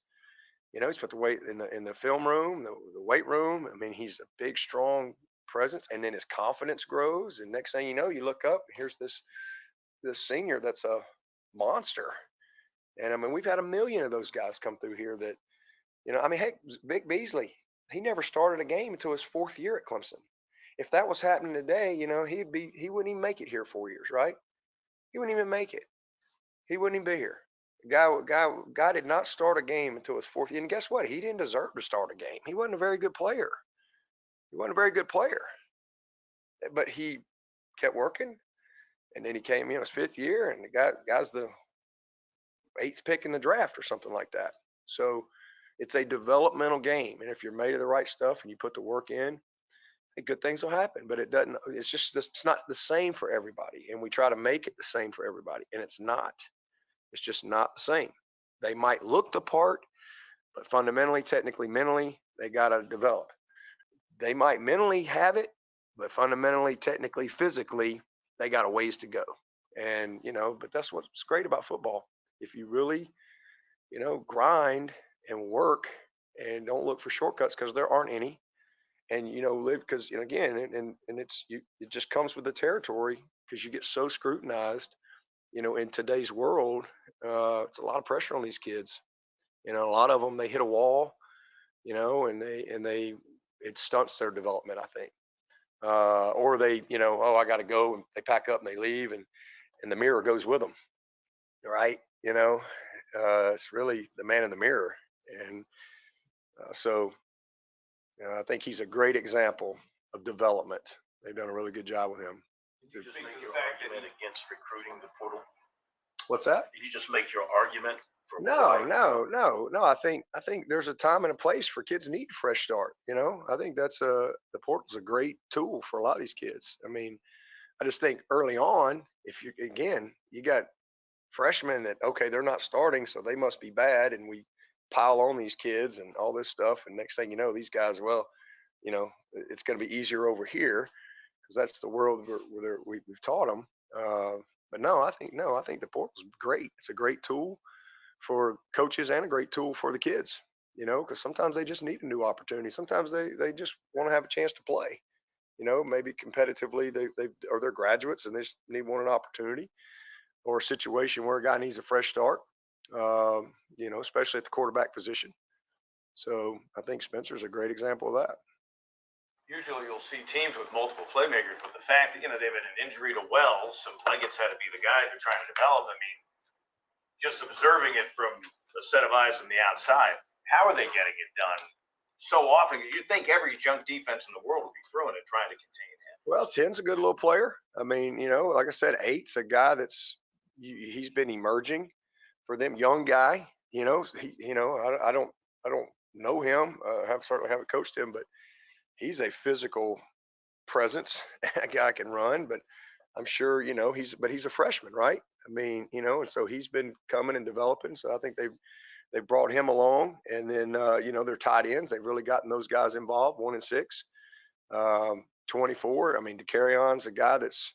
you know, he's put the weight in the film room, the weight room. I mean, he's a big, strong presence, and then his confidence grows. And next thing you know, you look up, here's this senior that's a monster. And I mean, we've had a million of those guys come through here that, you know, I mean, heck, Vic Beasley, he never started a game until his 4th year at Clemson. If that was happening today, you know, he wouldn't even make it here 4 years, right? He wouldn't even make it. He wouldn't even be here. Guy did not start a game until his 4th year. And guess what? He didn't deserve to start a game. He wasn't a very good player. But he kept working. And then he came in his 5th year, and the guy's the 8th pick in the draft or something like that. So it's a developmental game. And if you're made of the right stuff and you put the work in, good things will happen. But it's not the same for everybody. And we try to make it the same for everybody. And it's not. It's just not the same. They might look the part, but fundamentally, technically, mentally, they got to develop. They might mentally have it, but fundamentally, technically, physically, they got a ways to go. And, you know, but that's what's great about football. If you really, you know, grind and work and don't look for shortcuts, because there aren't any, and, you know, live, because, you know, again, and it just comes with the territory, because you get so scrutinized, you know, in today's world. It's a lot of pressure on these kids. You know, a lot of them, they hit a wall, you know, and it stunts their development, I think. Or they, you know, oh, I got to go, and they pack up and they leave, and the mirror goes with them, right? You know, it's really the man in the mirror. And so I think he's a great example of development. They've done a really good job with him. Did you just make your argument against recruiting the portal? What's that? Did you just make your argument for No. I think there's a time and a place for kids need a fresh start. You know, I think the portal's a great tool for a lot of these kids. I mean, I just think early on, if you got freshmen that, okay, they're not starting, so they must be bad, and we pile on these kids and all this stuff, and next thing you know, these guys, well, you know, it's going to be easier over here, because that's the world where we've taught them. But I think the portal's great. It's a great tool for coaches and a great tool for the kids, you know, because sometimes they just need a new opportunity. Sometimes they just want to have a chance to play, you know, maybe competitively, they're graduates and they just want an opportunity, or a situation where a guy needs a fresh start, you know, especially at the quarterback position. So I think Spencer's a great example of that. Usually you'll see teams with multiple playmakers, but the fact that, you know, they've had an injury to Wells, so Leggett's had to be the guy they're trying to develop. I mean, just observing it from a set of eyes on the outside, how are they getting it done so often. You'd think every junk defense in the world would be throwing it, trying to contain him. Well, 10's a good little player. I mean, like I said, 8's a guy he's been emerging for them, young guy. I don't know him. Certainly haven't coached him, but he's a physical presence. A guy can run, but I'm sure he's a freshman, right? I mean, and so he's been coming and developing. So I think they've brought him along, and then their tight ends, they've really gotten those guys involved. 1 and 6, 24. I mean, DeCarrion's a guy that's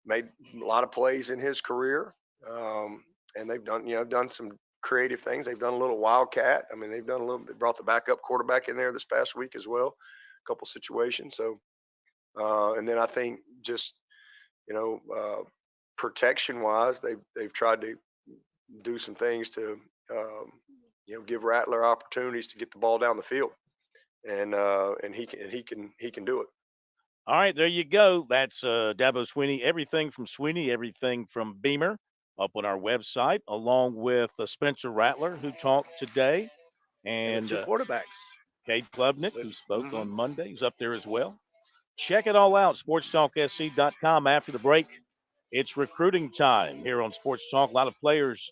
made a lot of plays in his career, and they've done some creative things. They've done a little wildcat. I mean, they brought the backup quarterback in there this past week as well, a couple situations. So, and then I think just protection wise, they've tried to do some things to give Rattler opportunities to get the ball down the field, and he can do it. All right, there you go. That's Dabo Sweeney. Everything from Sweeney, everything from Beamer, up on our website, along with Spencer Rattler, who talked today, and the 2 quarterbacks. Cade Klubnik, who spoke on Monday, is up there as well. Check it all out, SportstalkSC.com. After the break, it's recruiting time here on Sports Talk. A lot of players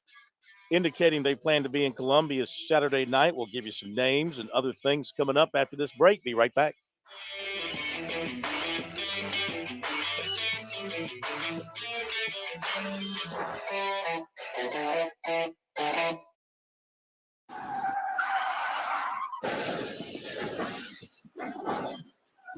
indicating they plan to be in Columbia Saturday night. We'll give you some names and other things coming up after this break. Be right back.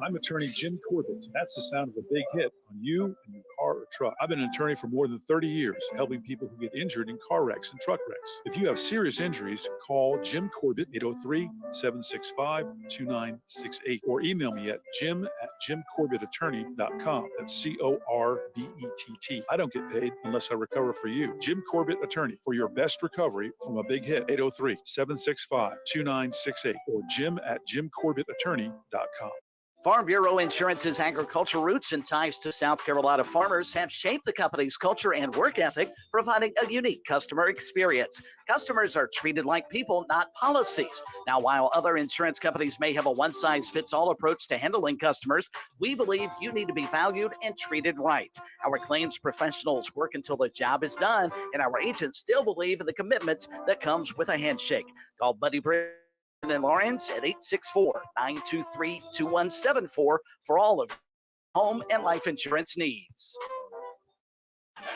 I'm attorney Jim Corbett. That's the sound of a big hit on you and your car or truck. I've been an attorney for more than 30 years, helping people who get injured in car wrecks and truck wrecks. If you have serious injuries, call Jim Corbett, 803-765-2968, or email me at jim@jimcorbettattorney.com. That's CORBETT. I don't get paid unless I recover for you. Jim Corbett Attorney, for your best recovery from a big hit, 803-765-2968, or jim@jimcorbettattorney.com. Farm Bureau Insurance's agricultural roots and ties to South Carolina farmers have shaped the company's culture and work ethic, providing a unique customer experience. Customers are treated like people, not policies. Now, while other insurance companies may have a one-size-fits-all approach to handling customers, we believe you need to be valued and treated right. Our claims professionals work until the job is done, and our agents still believe in the commitment that comes with a handshake. Call Buddy Bridge and Lawrence at 864-923-2174 for all of home and life insurance needs.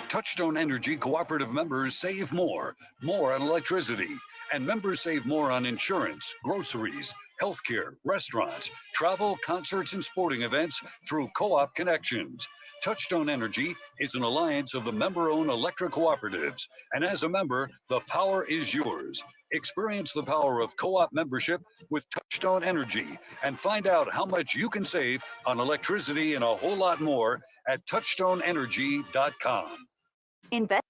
Touchstone Energy cooperative members save more on electricity, and members save more on insurance, groceries, healthcare, restaurants, travel, concerts, and sporting events through Co-op Connections. Touchstone Energy is an alliance of the member-owned electric cooperatives, and as a member, the power is yours. Experience the power of co-op membership with Touchstone Energy and find out how much you can save on electricity and a whole lot more at touchstoneenergy.com. Invest.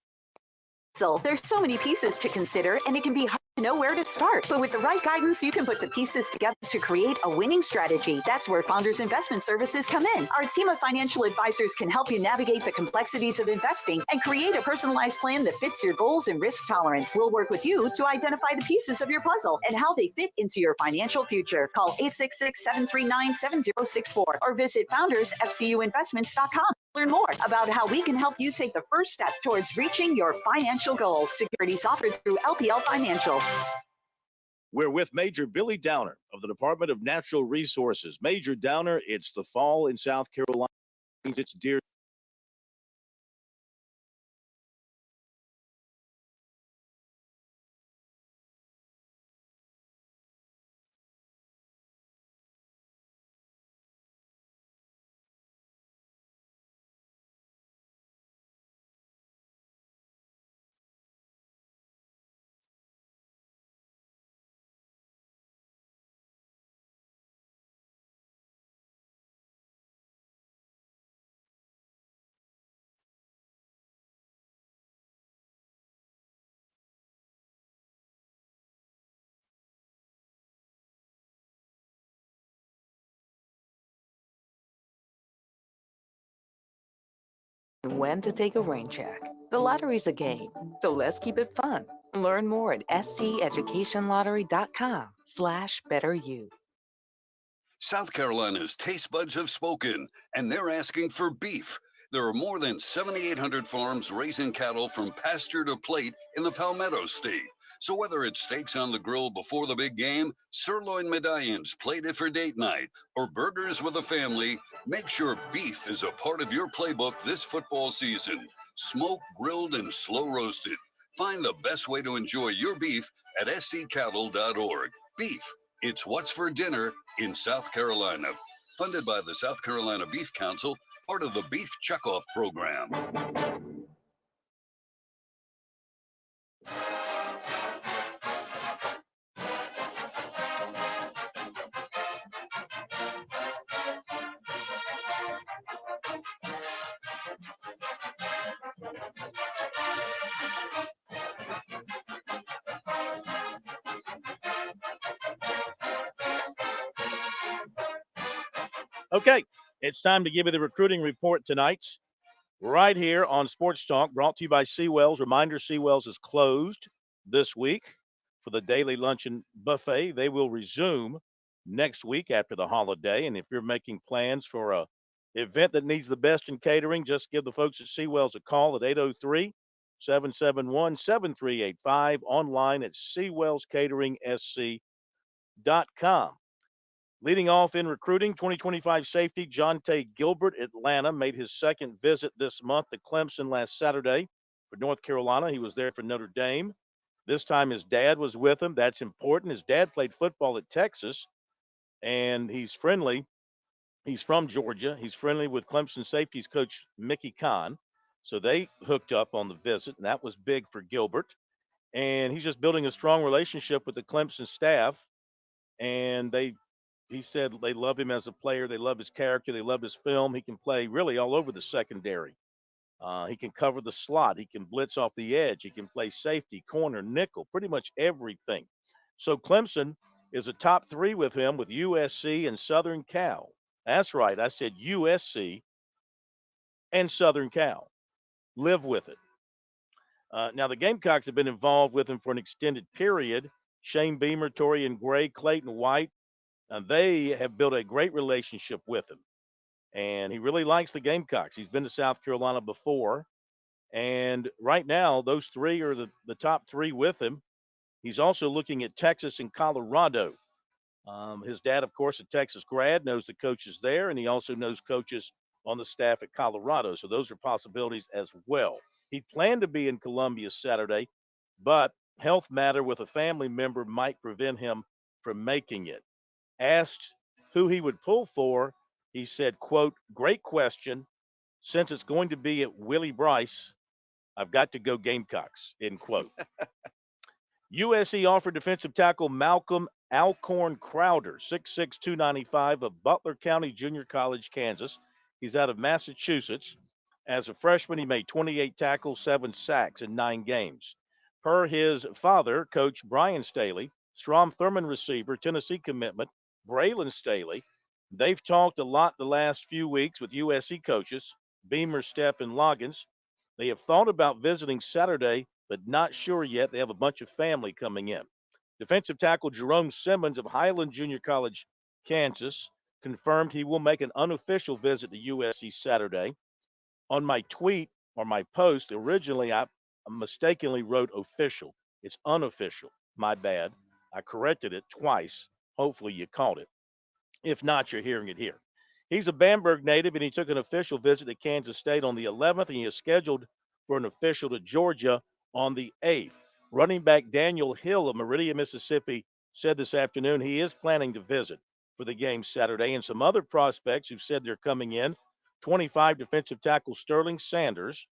So there's so many pieces to consider, and it can be hard to know where to start. But with the right guidance, you can put the pieces together to create a winning strategy. That's where Founders Investment Services come in. Our team of financial advisors can help you navigate the complexities of investing and create a personalized plan that fits your goals and risk tolerance. We'll work with you to identify the pieces of your puzzle and how they fit into your financial future. Call 866-739-7064 or visit foundersfcuinvestments.com. Learn more about how we can help you take the first step towards reaching your financial goals. Securities offered through LPL Financial. We're with Major Billy Downer of the Department of Natural Resources. Major Downer, it's the fall in South Carolina. It's deer. When to take a rain check. The lottery's a game, so let's keep it fun. Learn more at sceducationlottery.com/betteryou. South Carolina's taste buds have spoken, and they're asking for beef. There are more than 7,800 farms raising cattle from pasture to plate in the Palmetto State. So whether it's steaks on the grill before the big game, sirloin medallions plated for date night, or burgers with a family, make sure beef is a part of your playbook this football season. Smoked, grilled, and slow roasted. Find the best way to enjoy your beef at sccattle.org. Beef, it's what's for dinner in South Carolina. Funded by the South Carolina Beef Council, part of the Beef Checkoff program. Okay, it's time to give you the recruiting report tonight, right here on Sports Talk, brought to you by Seawells. Reminder, Seawells is closed this week for the daily luncheon buffet. They will resume next week after the holiday, and if you're making plans for a event that needs the best in catering, just give the folks at Seawells a call at 803-771-7385, online at SeawellsCateringSC.com. Leading off in recruiting, 2025 safety Jonte Gilbert, Atlanta, made his second visit this month to Clemson last Saturday for North Carolina. He was there for Notre Dame. This time his dad was with him. That's important. His dad played football at Texas, and he's friendly. He's from Georgia. He's friendly with Clemson safeties coach Mickey Kahn. So they hooked up on the visit, and that was big for Gilbert. And he's just building a strong relationship with the Clemson staff, and he said they love him as a player. They love his character. They love his film. He can play really all over the secondary. He can cover the slot. He can blitz off the edge. He can play safety, corner, nickel, pretty much everything. So Clemson is a top three with him with USC and Southern Cal. That's right. I said USC and Southern Cal. Live with it. Now, the Gamecocks have been involved with him for an extended period. Shane Beamer, Torian Gray, Clayton White. They have built a great relationship with him, and he really likes the Gamecocks. He's been to South Carolina before, and right now those three are the top three with him. He's also looking at Texas and Colorado. His dad, of course, a Texas grad, knows the coaches there, and he also knows coaches on the staff at Colorado. So those are possibilities as well. He planned to be in Columbia Saturday, but health matter with a family member might prevent him from making it. Asked who he would pull for, he said, quote, "Great question. Since it's going to be at Willie Bryce, I've got to go Gamecocks," end quote. USC offered defensive tackle Malcolm Alcorn Crowder, 6'6", 295 of Butler County Junior College, Kansas. He's out of Massachusetts. As a freshman, he made 28 tackles, 7 sacks in 9 games. Per his father, Coach Brian Staley, Strom Thurmond receiver, Tennessee commitment, Braylon Staley. They've talked a lot the last few weeks with USC coaches, Beamer, Stepp, and Loggins. They have thought about visiting Saturday, but not sure yet. They have a bunch of family coming in. Defensive tackle Jerome Simmons of Highland Junior College, Kansas, confirmed he will make an unofficial visit to USC Saturday. On my tweet or my post, originally I mistakenly wrote official. It's unofficial. My bad. I corrected it twice. Hopefully you caught it. If not, you're hearing it here. He's a Bamberg native, and he took an official visit to Kansas State on the 11th, and he is scheduled for an official to Georgia on the 8th. Running back Daniel Hill of Meridian, Mississippi, said this afternoon he is planning to visit for the game Saturday. And some other prospects who've said they're coming in, 25 defensive tackle Sterling Sanders,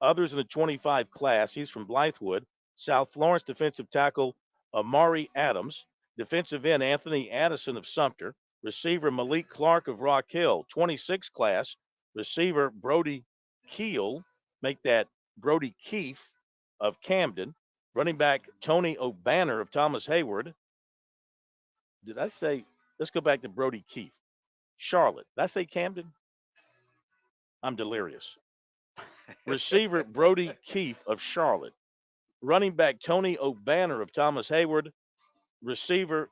others in the 25 class. He's from Blythewood. South Florence defensive tackle Amari Adams, defensive end Anthony Addison of Sumter, receiver Malik Clark of Rock Hill, 26 class, receiver Brody Keel, make that Brody Keefe of Camden, running back Tony O'Banner of Thomas Hayward. Did I say, let's go back to Brody Keefe. Charlotte. Did I say Camden? I'm delirious. Receiver Brody Keefe of Charlotte. Running back Tony O'Banner of Thomas Hayward. Receiver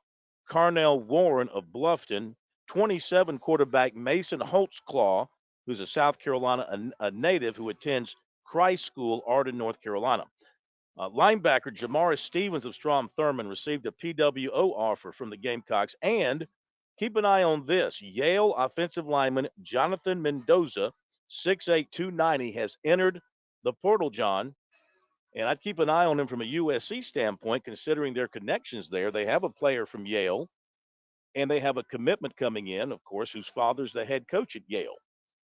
Carnell Warren of Bluffton. 27 quarterback Mason Holtzclaw, who's a South Carolina a native who attends Christ School, Arden, North Carolina. Linebacker Jamaris Stevens of Strom Thurmond received a PWO offer from the Gamecocks. And keep an eye on this. Yale offensive lineman Jonathan Mendoza, 6'8", 290, has entered the portal, John. And I'd keep an eye on him from a USC standpoint, considering their connections there. They have a player from Yale, and they have a commitment coming in, of course, whose father's the head coach at Yale.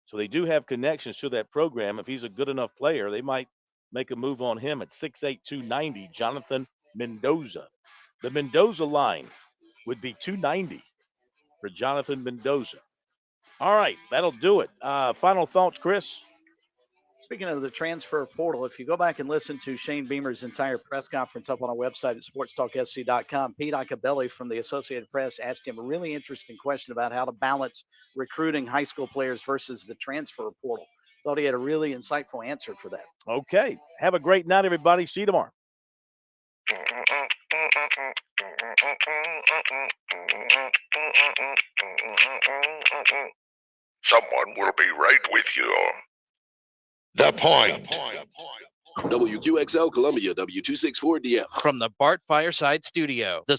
So they do have connections to that program. If he's a good enough player, they might make a move on him at 6'8", 290, Jonathan Mendoza. The Mendoza line would be 290 for Jonathan Mendoza. All right, that'll do it. Final thoughts, Chris? Speaking of the transfer portal, if you go back and listen to Shane Beamer's entire press conference up on our website at SportstalkSC.com, Pete Icabelli from the Associated Press asked him a really interesting question about how to balance recruiting high school players versus the transfer portal. Thought he had a really insightful answer for that. Okay. Have a great night, everybody. See you tomorrow. Someone will be right with you. The Point. WQXL Columbia, W264DF. From the Bart Fireside Studio, the